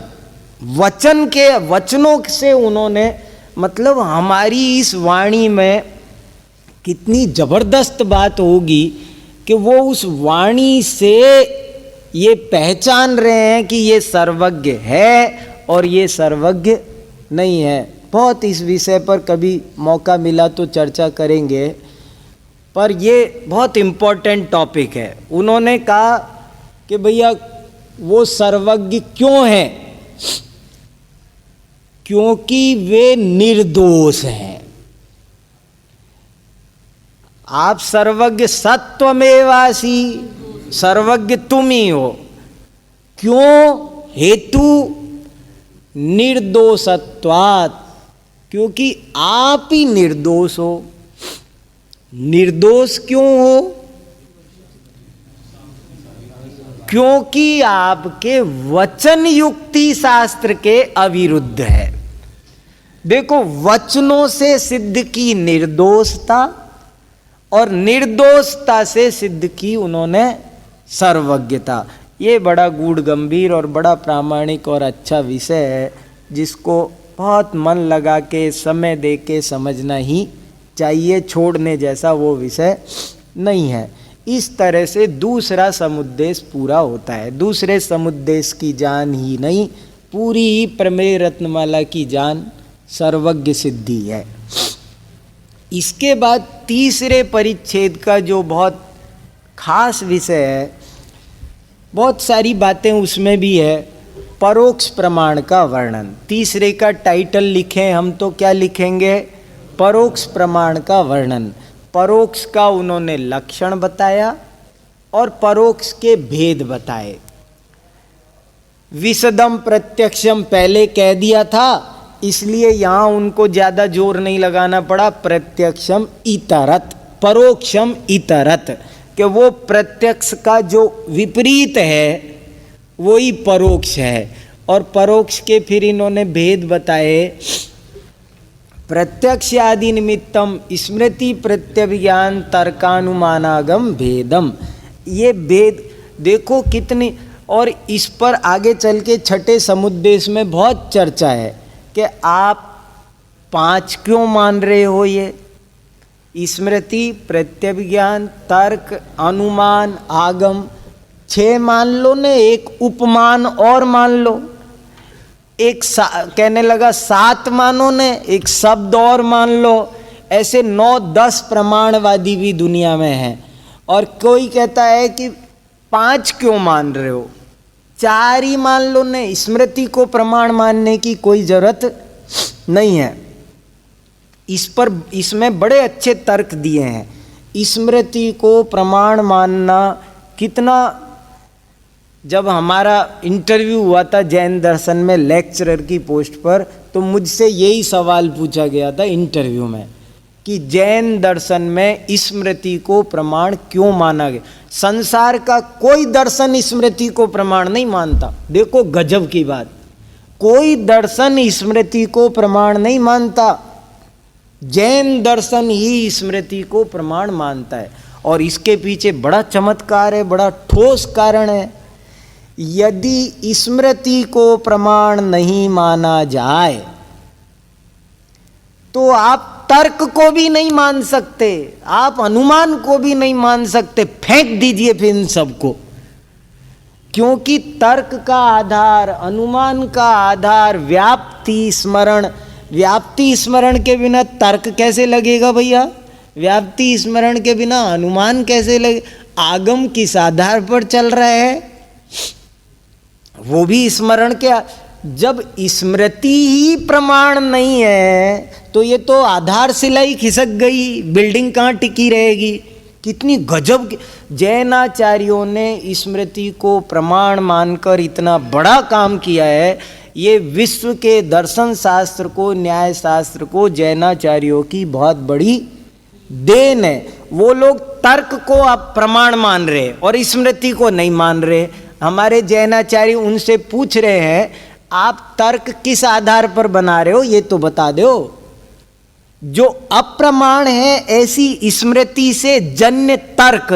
वचनों से उन्होंने, मतलब हमारी इस वाणी में कितनी जबरदस्त बात होगी कि वो उस वाणी से ये पहचान रहे हैं कि ये सर्वज्ञ है और ये सर्वज्ञ नहीं है। बहुत इस विषय पर कभी मौका मिला तो चर्चा करेंगे, पर ये बहुत इम्पोर्टेंट टॉपिक है। उन्होंने कहा कि भैया वो सर्वज्ञ क्यों है? क्योंकि वे निर्दोष हैं। आप सर्वज्ञ सत्वमेवासी, सर्वज्ञ तुम ही हो। क्यों? हेतु निर्दोषत्वात्, क्योंकि आप ही निर्दोष हो। निर्दोष क्यों हो? क्योंकि आपके वचन युक्ति शास्त्र के अविरुद्ध है। देखो, वचनों से सिद्ध की निर्दोषता और निर्दोषता से सिद्ध की उन्होंने सर्वज्ञता। ये बड़ा गूढ़ गंभीर और बड़ा प्रामाणिक और अच्छा विषय है, जिसको बहुत मन लगा के समय दे के समझना ही चाहिए। छोड़ने जैसा वो विषय नहीं है। इस तरह से दूसरा समुद्देश पूरा होता है। दूसरे समुद्देश की जान ही नहीं, पूरी ही प्रमेय रत्नमाला की जान सर्वज्ञ सिद्धि है। इसके बाद तीसरे परिच्छेद का जो बहुत खास विषय है, बहुत सारी बातें उसमें भी है, परोक्ष प्रमाण का वर्णन। तीसरे का टाइटल लिखें हम तो क्या लिखेंगे? परोक्ष प्रमाण का वर्णन। परोक्ष का उन्होंने लक्षण बताया और परोक्ष के भेद बताए। विशदम प्रत्यक्षम पहले कह दिया था, इसलिए यहाँ उनको ज़्यादा जोर नहीं लगाना पड़ा। प्रत्यक्षम इतरत, परोक्षम इतरत, कि वो प्रत्यक्ष का जो विपरीत है वही परोक्ष है। और परोक्ष के फिर इन्होंने भेद बताए। प्रत्यक्ष आदि निमित्तम स्मृति प्रत्यभिज्ञान तर्कानुमानागम भेदम। ये भेद देखो कितनी, और इस पर आगे चल के छठे समुद्देश में बहुत चर्चा है कि आप 5 क्यों मान रहे हो। ये स्मृति प्रत्यभिज्ञान तर्क अनुमान आगम 6 मान लो ने, एक उपमान और मान लो, एक कहने लगा 7 मानो ने, एक शब्द और मान लो। ऐसे 9-10 प्रमाणवादी भी दुनिया में हैं। और कोई कहता है कि 5 क्यों मान रहे हो, 4 ही मान लो ने, स्मृति को प्रमाण मानने की कोई जरूरत नहीं है। इसमें बड़े अच्छे तर्क दिए हैं। स्मृति को प्रमाण मानना कितना, जब हमारा इंटरव्यू हुआ था जैन दर्शन में लेक्चरर की पोस्ट पर, तो मुझसे यही सवाल पूछा गया था इंटरव्यू में कि जैन दर्शन में स्मृति को प्रमाण क्यों माना गया। संसार का कोई दर्शन स्मृति को प्रमाण नहीं मानता। देखो गजब की बात, कोई दर्शन स्मृति को प्रमाण नहीं मानता, जैन दर्शन ही स्मृति को प्रमाण मानता है। और इसके पीछे बड़ा चमत्कार है, बड़ा ठोस कारण है। यदि स्मृति को प्रमाण नहीं माना जाए तो आप तर्क को भी नहीं मान सकते, आप अनुमान को भी नहीं मान सकते। फेंक दीजिए फिर इन सबको, क्योंकि तर्क का आधार, अनुमान का आधार व्याप्ति स्मरण। व्याप्ति स्मरण के बिना तर्क कैसे लगेगा भैया? व्याप्ति स्मरण के बिना अनुमान कैसे लगे? आगम किस आधार पर चल रहा है? वो भी स्मरण के। जब स्मृति ही प्रमाण नहीं है तो ये तो आधारशिला ही खिसक गई, बिल्डिंग कहाँ टिकी रहेगी? कितनी गजब। जैनाचार्यों ने स्मृति को प्रमाण मानकर इतना बड़ा काम किया है। ये विश्व के दर्शन शास्त्र को, न्याय शास्त्र को जैनाचार्यों की बहुत बड़ी देन है। वो लोग तर्क को आप प्रमाण मान रहे और स्मृति को नहीं मान रहे। हमारे जैनाचार्य उनसे पूछ रहे हैं, आप तर्क किस आधार पर बना रहे हो, ये तो बता दो। जो अप्रमाण है ऐसी स्मृति से जन्य तर्क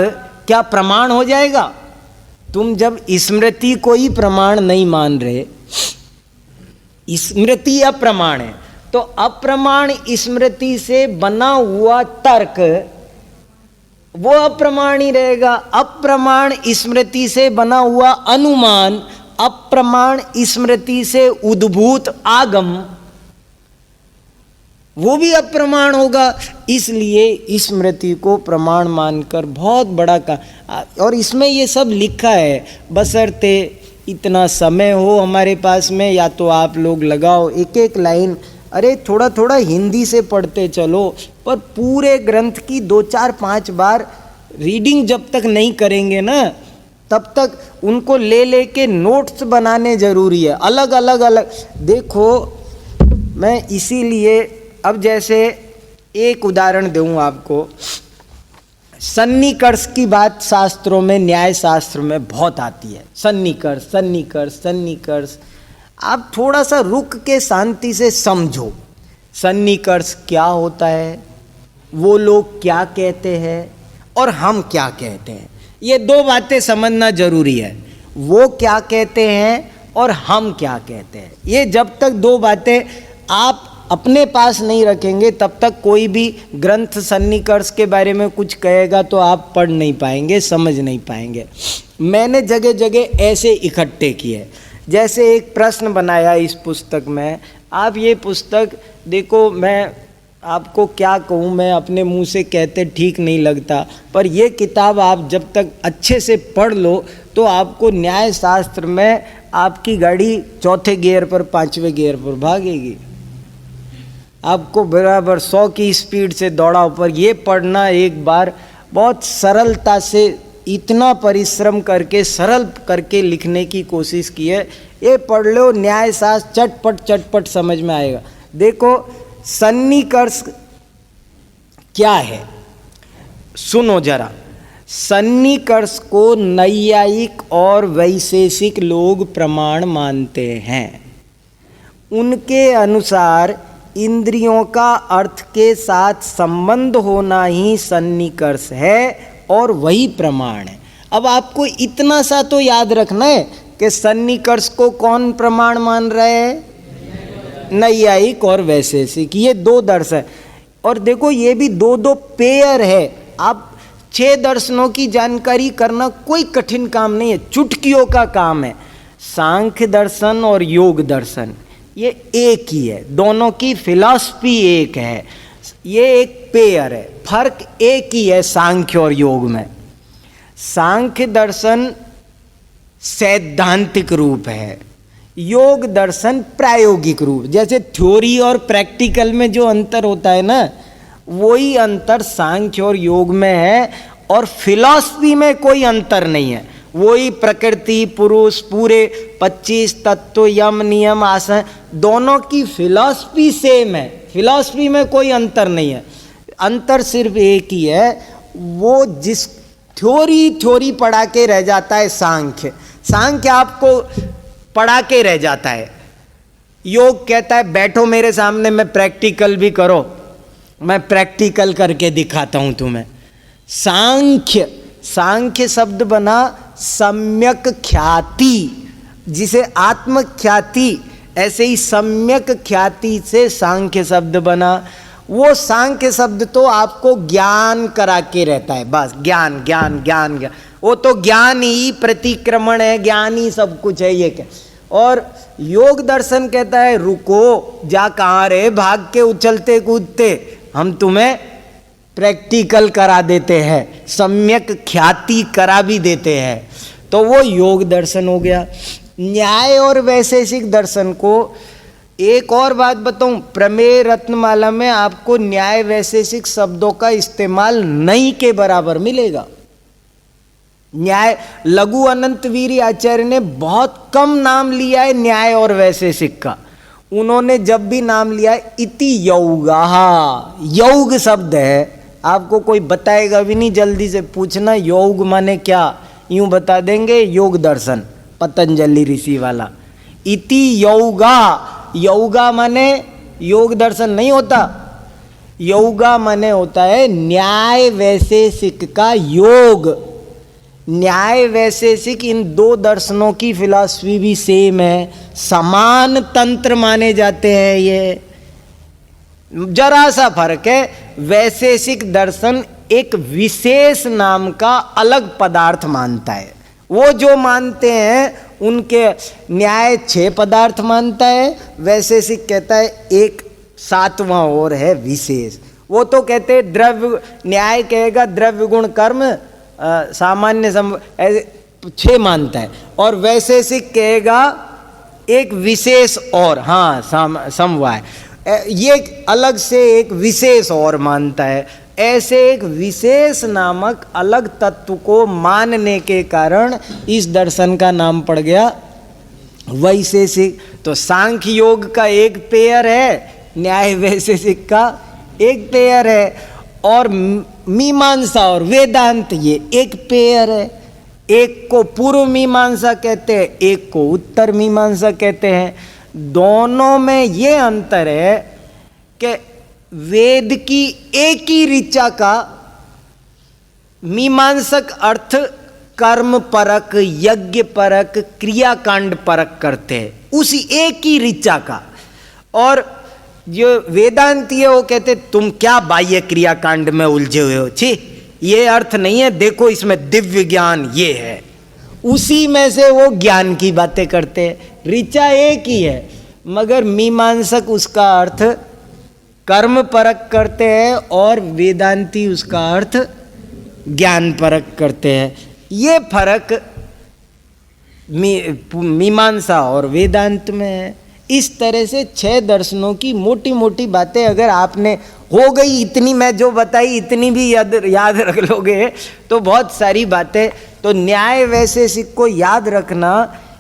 क्या प्रमाण हो जाएगा? तुम जब स्मृति को ही प्रमाण नहीं मान रहे, स्मृति अप्रमाण है, तो अप्रमाण स्मृति से बना हुआ तर्क वो अप्रमाण ही रहेगा। अप्रमाण स्मृति से बना हुआ अनुमान, अप्रमाण स्मृति से उद्भूत आगम, वो भी अप्रमाण होगा। इसलिए स्मृति को प्रमाण मानकर बहुत बड़ा का, और इसमें ये सब लिखा है, बशर्ते इतना समय हो हमारे पास में, या तो आप लोग लगाओ एक एक लाइन। अरे थोड़ा थोड़ा हिंदी से पढ़ते चलो, पर पूरे ग्रंथ की 2 4 5 बार रीडिंग जब तक नहीं करेंगे ना, तब तक उनको ले लेके नोट्स बनाने जरूरी है, अलग अलग अलग। देखो मैं इसीलिए अब जैसे एक उदाहरण दूँ आपको। सन्निकर्ष की बात शास्त्रों में, न्याय शास्त्र में बहुत आती है। सन्निकर्ष सन्निकर्ष सन्निकर्ष। आप थोड़ा सा रुक के शांति से समझो सन्निकर्ष क्या होता है, वो लोग क्या कहते हैं और हम क्या कहते हैं। ये 2 बातें समझना जरूरी है। वो क्या कहते हैं और हम क्या कहते हैं। ये जब तक 2 बातें आप अपने पास नहीं रखेंगे, तब तक कोई भी ग्रंथ सन्निकर्ष के बारे में कुछ कहेगा तो आप पढ़ नहीं पाएंगे, समझ नहीं पाएंगे। मैंने जगह जगह ऐसे इकट्ठे किए। जैसे एक प्रश्न बनाया इस पुस्तक में। आप ये पुस्तक देखो, मैं आपको क्या कहूँ, मैं अपने मुंह से कहते ठीक नहीं लगता, पर ये किताब आप जब तक अच्छे से पढ़ लो तो आपको न्याय शास्त्र में आपकी गाड़ी 4थे गियर पर 5वें गियर पर भागेगी। आपको बराबर 100 की स्पीड से दौड़ा ऊपर। ये पढ़ना एक बार बहुत सरलता से, इतना परिश्रम करके सरल करके लिखने की कोशिश की है। ये पढ़ लो, न्याय शास्त्र चटपट चटपट समझ में आएगा। देखो सन्निकर्ष क्या है, सुनो जरा। सन्निकर्ष को नैयायिक और वैशेषिक लोग प्रमाण मानते हैं। उनके अनुसार इंद्रियों का अर्थ के साथ संबंध होना ही सन्निकर्ष है और वही प्रमाण है। अब आपको इतना सा तो याद रखना है कि सन्निकर्ष को कौन प्रमाण मान रहे हैं? नैयायिक और वैशेषिक। ये 2 दर्शन है। और देखो ये भी 2 पेयर है। आप 6 दर्शनों की जानकारी करना कोई कठिन काम नहीं है, चुटकियों का काम है। सांख्य दर्शन और योग दर्शन ये एक ही है, दोनों की फिलॉसफी एक है। ये एक पेयर है, फर्क एक ही है सांख्य और योग में। सांख्य दर्शन सैद्धांतिक रूप है, योग दर्शन प्रायोगिक रूप, जैसे थ्योरी और प्रैक्टिकल में जो अंतर होता है ना, वही अंतर सांख्य और योग में है। और फिलॉसफी में कोई अंतर नहीं है, वही प्रकृति पुरुष पूरे 25 तत्व यम नियम आसन दोनों की फिलॉसफी सेम है, फिलॉसफी में कोई अंतर नहीं है। अंतर सिर्फ एक ही है, वो जिस थ्योरी पढ़ा के रह जाता है सांख्य आपको पढ़ा के रह जाता है। योग कहता है बैठो मेरे सामने, मैं प्रैक्टिकल भी करो, मैं प्रैक्टिकल करके दिखाता हूं तुम्हें। सांख्य शब्द बना सम्यक ख्याति, जिसे आत्म ख्याति, ऐसे ही सम्यक ख्याति से सांख्य शब्द बना। वो सांख्य शब्द तो आपको ज्ञान करा के रहता है, बस ज्ञान ज्ञान ज्ञान ज्ञान, वो तो ज्ञान ही प्रतिक्रमण है, ज्ञान ही सब कुछ है ये क्या। और योग दर्शन कहता है रुको, जा कहाँ रहे भाग के उछलते कूदते, हम तुम्हें प्रैक्टिकल करा देते हैं, सम्यक ख्याति करा भी देते हैं। तो वो योग दर्शन हो गया। न्याय और वैशेषिक दर्शन को एक और बात बताऊं, प्रमेय रत्नमाला में आपको न्याय वैशेषिक शब्दों का इस्तेमाल नहीं के बराबर मिलेगा। न्याय लघु अनंत वीर आचार्य ने बहुत कम नाम लिया है न्याय और वैशेषिक का। उन्होंने जब भी नाम लिया है इति यौगा, योग शब्द है, आपको कोई बताएगा भी नहीं, जल्दी से पूछना योग माने क्या, यूं बता देंगे योग दर्शन पतंजलि ऋषि वाला। इति यौगा माने योग दर्शन नहीं होता, यौगा माने होता है न्याय वैशेषिक का योग। न्याय वैशेषिक इन दो दर्शनों की फिलॉसफी भी सेम है, समान तंत्र माने जाते हैं। ये जरा सा फर्क है, वैशेषिक दर्शन एक विशेष नाम का अलग पदार्थ मानता है। वो जो मानते हैं उनके न्याय 6 पदार्थ मानता है, वैशेषिक कहता है एक 7वां और है विशेष। वो तो कहते हैं द्रव्य, न्याय कहेगा द्रव्य गुण कर्म सामान्य ऐसे 6 मानता है, और वैशेषिक कहेगा एक विशेष और, हाँ समवाय, ये अलग से एक विशेष और मानता है। ऐसे एक विशेष नामक अलग तत्व को मानने के कारण इस दर्शन का नाम पड़ गया वैशेषिक। तो सांख्य योग का एक पेयर है, न्याय वैशेषिक का एक पेयर है, और मीमांसा और वेदांत ये एक पेयर है। एक को पूर्व मीमांसा कहते हैं, एक को उत्तर मीमांसा कहते हैं। दोनों में ये अंतर है कि वेद की एक ही ऋचा का मीमांसक अर्थ कर्म परक, यज्ञ परक, क्रियाकांड परक करते हैं, उसी एक ही ऋचा का। और जो वेदांती है वो कहते तुम क्या बाह्य क्रियाकांड में उलझे हुए हो, छी ये अर्थ नहीं है, देखो इसमें दिव्य ज्ञान ये है, उसी में से वो ज्ञान की बातें करते हैं। ऋचा एक ही है, मगर मीमांसक उसका अर्थ कर्म परक करते हैं और वेदांती उसका अर्थ ज्ञान परक करते हैं। ये फर्क मीमांसा और वेदांत में है। इस तरह से 6 दर्शनों की मोटी मोटी बातें अगर आपने हो गई, इतनी मैं जो बताई इतनी भी याद रख लोगे तो बहुत सारी बातें। तो न्याय वैशेषिक को याद रखना।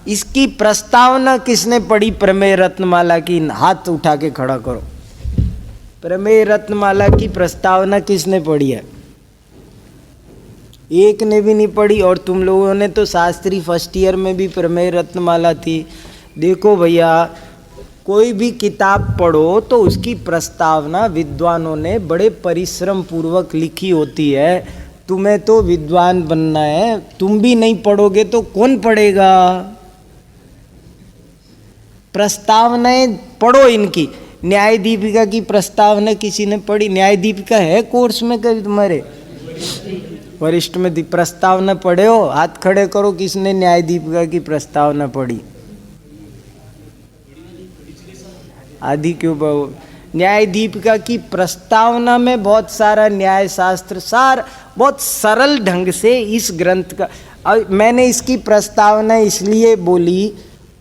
इसकी प्रस्तावना किसने पढ़ी प्रमेय रत्नमाला की, हाथ उठा के खड़ा करो। प्रमेय रत्नमाला की प्रस्तावना किसने पढ़ी है? एक ने भी नहीं पढ़ी। और तुम लोगों ने तो शास्त्री फर्स्ट ईयर में भी प्रमेय रत्नमाला थी। देखो भैया, कोई भी किताब पढ़ो तो उसकी प्रस्तावना विद्वानों ने बड़े परिश्रम पूर्वक लिखी होती है। तुम्हें तो विद्वान बनना है, तुम भी नहीं पढ़ोगे तो कौन पढ़ेगा? प्रस्तावनाएं पढ़ो इनकी। न्याय दीपिका की प्रस्तावना किसी ने पढ़ी? न्याय दीपिका है कोर्स में कभी तुम्हारे? वरिष्ठ में प्रस्तावना पढ़े हो? हाथ खड़े करो किसने न्याय दीपिका की प्रस्तावना पढ़ी। आदि क्यों? न्याय दीपिका की प्रस्तावना में बहुत सारा न्याय शास्त्र सार बहुत सरल ढंग से इस ग्रंथ का। मैंने इसकी प्रस्तावना इसलिए बोली,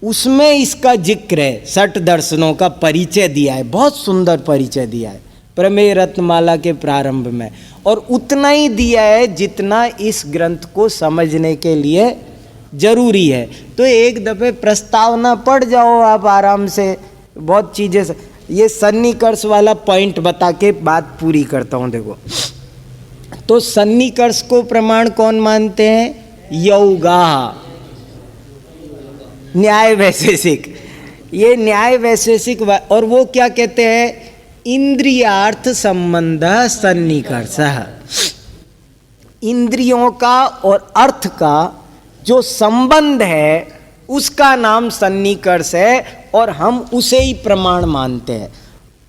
उसमें इसका जिक्र है, 60 दर्शनों का परिचय दिया है, बहुत सुंदर परिचय दिया है प्रमेय रत्नमाला के प्रारंभ में, और उतना ही दिया है जितना इस ग्रंथ को समझने के लिए जरूरी है। तो एक दफे प्रस्तावना पढ़ जाओ आप आराम से, बहुत चीजें। ये सन्निकर्ष वाला पॉइंट बता के बात पूरी करता हूं। देखो, तो सन्निकर्ष को प्रमाण कौन मानते हैं? यौगा, न्याय वैशेषिक। ये न्याय वैशेषिक, और वो क्या कहते हैं? इंद्रियार्थ संबंध सन्निकर्ष। इंद्रियों का और अर्थ का जो संबंध है उसका नाम सन्निकर्ष है, और हम उसे ही प्रमाण मानते हैं।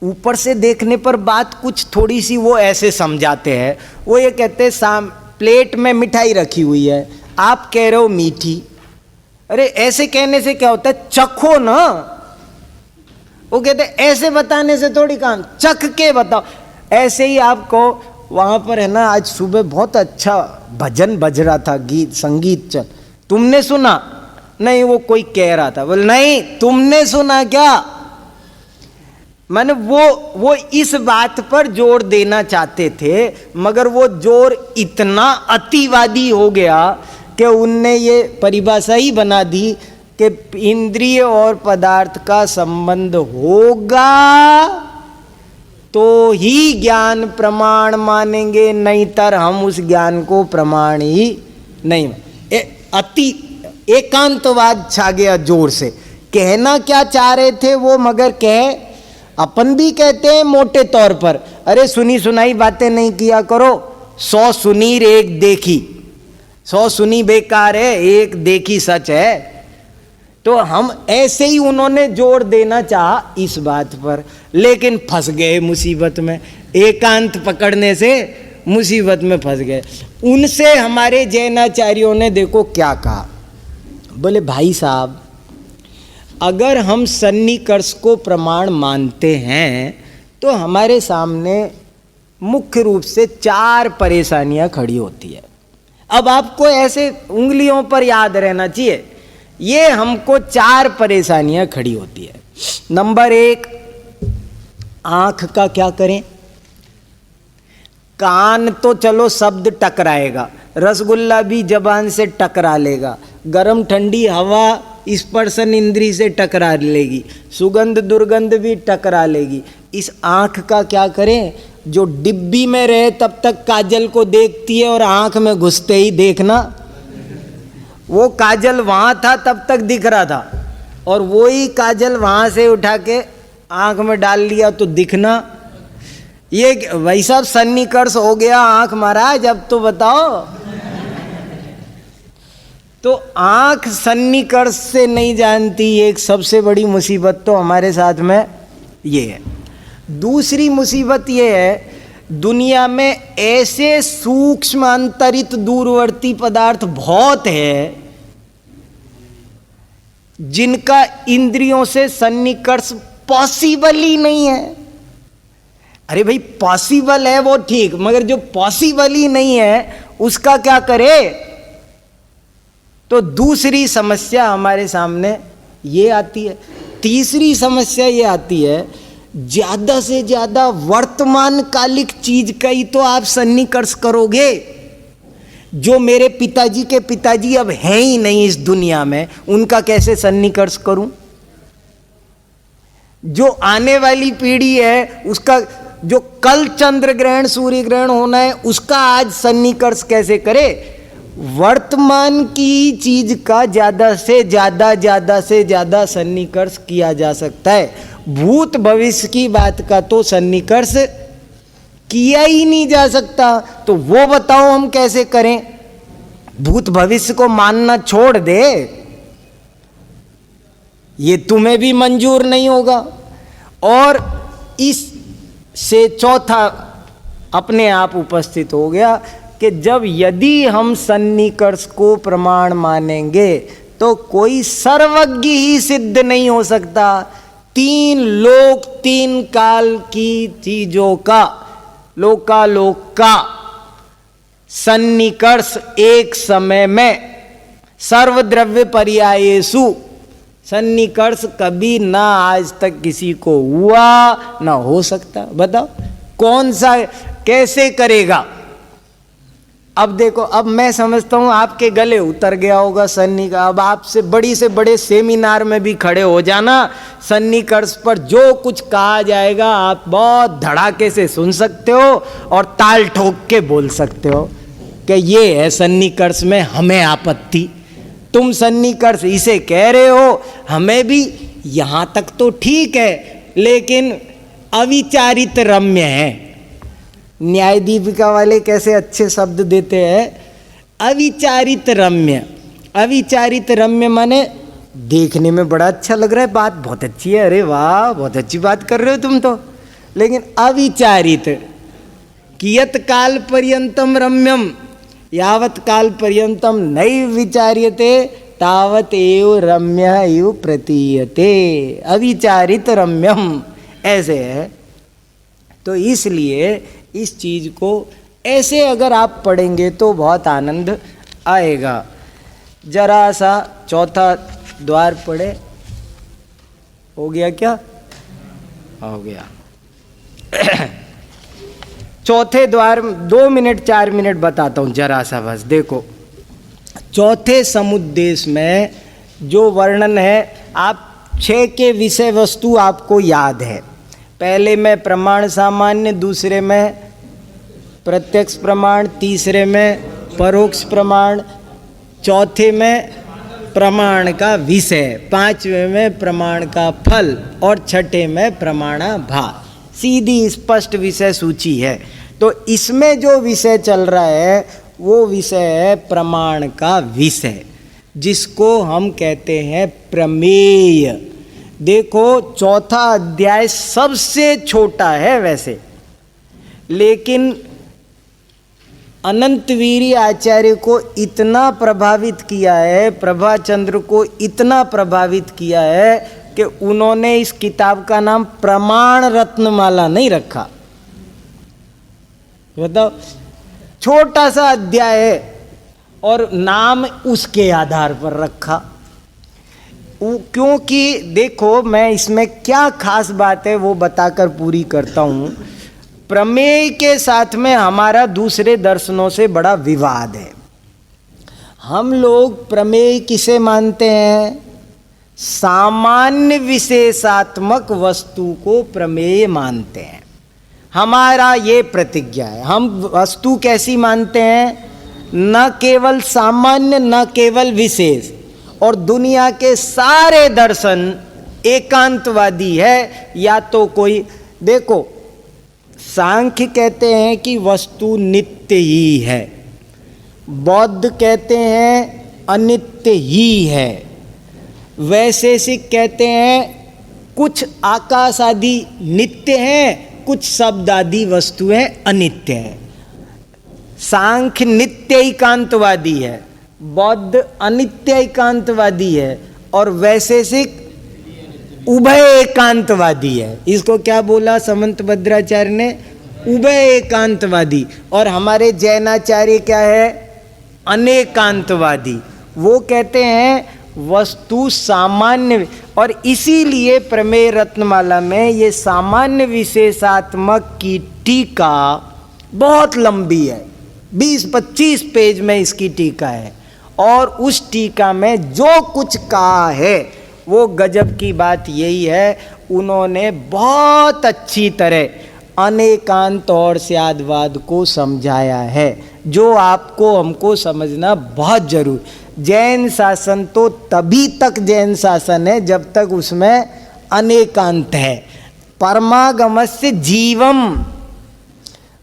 ऊपर से देखने पर बात कुछ थोड़ी सी वो ऐसे समझाते हैं। वो ये कहते हैं प्लेट में मिठाई रखी हुई है, आप कह रहे हो मीठी। अरे ऐसे कहने से क्या होता है? चखो ना। वो कहते ऐसे बताने से थोड़ी काम, चख के बताओ। ऐसे ही आपको वहां पर है ना, आज सुबह बहुत अच्छा भजन बज रहा था, गीत संगीत चल, तुमने सुना? नहीं, वो कोई कह रहा था। बोल नहीं, तुमने सुना क्या? मैंने वो इस बात पर जोर देना चाहते थे, मगर वो जोर इतना अतिवादी हो गया कि उनने ये परिभाषा ही बना दी कि इंद्रिय और पदार्थ का संबंध होगा तो ही ज्ञान प्रमाण मानेंगे, नहीं तर हम उस ज्ञान को प्रमाण ही नहीं। अति एकांतवाद छा गया जोर से। कहना क्या चाह रहे थे वो, मगर कहे, अपन भी कहते हैं मोटे तौर पर, अरे सुनी सुनाई बातें नहीं किया करो, 100 सुनी एक देखी, 100 सुनी बेकार है, एक देखी सच है। तो हम ऐसे ही उन्होंने जोर देना चाहा इस बात पर, लेकिन फंस गए मुसीबत में। एकांत पकड़ने से मुसीबत में फंस गए। उनसे हमारे जैनाचार्यों ने देखो क्या कहा। बोले भाई साहब, अगर हम सन्निकर्ष को प्रमाण मानते हैं तो हमारे सामने मुख्य रूप से 4 परेशानियां खड़ी होती है। अब आपको ऐसे उंगलियों पर याद रहना चाहिए, ये हमको 4 परेशानियां खड़ी होती है। नंबर 1, आंख का क्या करें? कान तो चलो शब्द टकराएगा, रसगुल्ला भी जबान से टकरा लेगा, गरम ठंडी हवा स्पर्शन इंद्री से टकरा लेगी, सुगंध दुर्गंध भी टकरा लेगी। इस आंख का क्या करें? जो डिब्बी में रहे तब तक काजल को देखती है और आंख में घुसते ही देखना, वो काजल वहां था तब तक दिख रहा था, और वो ही काजल वहां से उठा के आंख में डाल लिया तो दिखना। ये भाई साहब सन्निकर्ष हो गया आंख महाराज, अब तो बताओ। तो आंख सन्निकर्ष से नहीं जानती, एक सबसे बड़ी मुसीबत तो हमारे साथ में ये है। दूसरी मुसीबत ये है, दुनिया में ऐसे सूक्ष्म अंतरित दूरवर्ती पदार्थ बहुत है जिनका इंद्रियों से सन्निकर्ष पॉसिबल ही नहीं है। अरे भाई पॉसिबल है वो ठीक, मगर जो पॉसिबल ही नहीं है उसका क्या करे? तो दूसरी समस्या हमारे सामने ये आती है। तीसरी समस्या ये आती है, ज्यादा से ज्यादा वर्तमान कालिक चीज का ही तो आप सन्निकर्ष करोगे। जो मेरे पिताजी के पिताजी अब हैं ही नहीं इस दुनिया में, उनका कैसे सन्निकर्ष करूं? जो आने वाली पीढ़ी है उसका, जो कल चंद्र ग्रहण सूर्य ग्रहण होना है उसका आज सन्निकर्ष कैसे करे? वर्तमान की चीज का ज्यादा से ज्यादा सन्निकर्ष किया जा सकता है, भूत भविष्य की बात का तो सन्निकर्ष किया ही नहीं जा सकता। तो वो बताओ हम कैसे करें? भूत भविष्य को मानना छोड़ दे, ये तुम्हें भी मंजूर नहीं होगा। और इस से चौथा अपने आप उपस्थित हो गया कि जब यदि हम सन्निकर्ष को प्रमाण मानेंगे तो कोई सर्वज्ञ ही सिद्ध नहीं हो सकता। 3 लोक 3 काल की चीजों का, लोकालोक का सन्निकर्ष एक समय में सर्वद्रव्य पर्यायेषु सन्निकर्ष कभी ना आज तक किसी को हुआ ना हो सकता। बताओ कौन सा, कैसे करेगा? अब देखो, अब मैं समझता हूं आपके गले उतर गया होगा सन्नी का। अब आपसे बड़ी से बड़े सेमिनार में भी खड़े हो जाना, सन्निकर्ष पर जो कुछ कहा जाएगा आप बहुत धड़ाके से सुन सकते हो और ताल ठोक के बोल सकते हो कि ये है सन्निकर्ष में हमें आपत्ति। तुम सन्निकर्ष इसे कह रहे हो, हमें भी यहां तक तो ठीक है, लेकिन अविचारित रम्य है। न्याय दीपिका वाले कैसे अच्छे शब्द देते हैं, अविचारित रम्य। अविचारित रम्य माने देखने में बड़ा अच्छा लग रहा है, बात बहुत अच्छी है, अरे वाह बहुत अच्छी बात कर रहे हो तुम तो, लेकिन अविचारित। कियत काल पर्यंतम रम्यम, यावत काल पर्यंतम नैव विचार्यते तावत एव रम्य एव प्रतीयते। अविचारित रम्यम ऐसे है। तो इसलिए इस चीज को ऐसे अगर आप पढ़ेंगे तो बहुत आनंद आएगा। जरा सा चौथा द्वार पढ़े, हो गया क्या? हो गया। चौथे द्वार 2 मिनट 4 मिनट बताता हूं जरा सा बस। देखो चौथे समुद्देश में जो वर्णन है, आप 6 के विषय वस्तु आपको याद है। पहले में प्रमाण सामान्य, दूसरे में प्रत्यक्ष प्रमाण, तीसरे में परोक्ष प्रमाण, चौथे में प्रमाण का विषय, पांचवें में प्रमाण का फल और छठे में प्रमाणाभास। सीधी स्पष्ट विषय सूची है। तो इसमें जो विषय चल रहा है वो विषय है प्रमाण का विषय, जिसको हम कहते हैं प्रमेय। देखो चौथा अध्याय सबसे छोटा है वैसे, लेकिन अनंतवीरी आचार्य को इतना प्रभावित किया है, प्रभाचंद्र को इतना प्रभावित किया है कि उन्होंने इस किताब का नाम प्रमाण रत्नमाला नहीं रखा। बताओ, छोटा सा अध्याय है और नाम उसके आधार पर रखा। क्योंकि देखो मैं इसमें क्या खास बात है वो बताकर पूरी करता हूं। प्रमेय के साथ में हमारा दूसरे दर्शनों से बड़ा विवाद है। हम लोग प्रमेय किसे मानते हैं? सामान्य विशेषात्मक वस्तु को प्रमेय मानते हैं। हमारा ये प्रतिज्ञा है। हम वस्तु कैसी मानते हैं? न केवल सामान्य न केवल विशेष। और दुनिया के सारे दर्शन एकांतवादी है। या तो कोई देखो, सांख्य कहते हैं कि वस्तु नित्य ही है, बौद्ध कहते हैं अनित्य ही है, वैशेषिक कहते हैं कुछ आकाश आदि नित्य हैं, कुछ शब्द आदि वस्तुएं अनित्य हैं। सांख्य नित्य एकांतवादी है, बौद्ध अनित्य एकांतवादी है और वैशेषिक उभय एकांतवादी है। इसको क्या बोला समंत भद्राचार्य ने? उभय एकांतवादी। और हमारे जैनाचार्य क्या है? अनेकांतवादी। वो कहते हैं वस्तु सामान्य, और इसीलिए प्रमेय रत्नमाला में ये सामान्य विशेषात्मक की टीका बहुत लंबी है, 20-25 पेज में इसकी टीका है। और उस टीका में जो कुछ कहा है वो गजब की बात यही है, उन्होंने बहुत अच्छी तरह अनेकांत और स्यादवाद को समझाया है, जो आपको हमको समझना बहुत जरूर। जैन शासन तो तभी तक जैन शासन है जब तक उसमें अनेकांत है। परमागमस्य जीवम,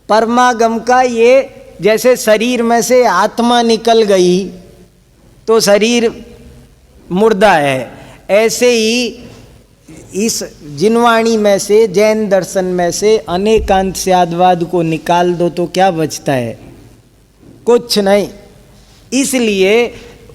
परमागम का ये जैसे शरीर में से आत्मा निकल गई तो शरीर मुर्दा है, ऐसे ही इस जिनवाणी में से, जैन दर्शन में से अनेकांत स्यादवाद को निकाल दो तो क्या बचता है? कुछ नहीं। इसलिए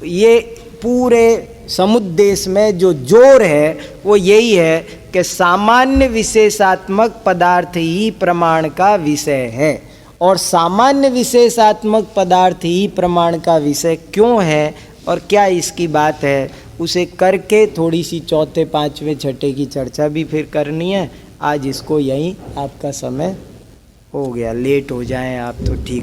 ये पूरे समुद्देश में जो जोर है वो यही है कि सामान्य विशेषात्मक पदार्थ ही प्रमाण का विषय है। और सामान्य विशेषात्मक पदार्थ ही प्रमाण का विषय क्यों है और क्या इसकी बात है, उसे करके थोड़ी सी चौथे पाँचवें छठे की चर्चा भी फिर करनी है। आज इसको यहीं, आपका समय हो गया, लेट हो जाए आप तो ठीक।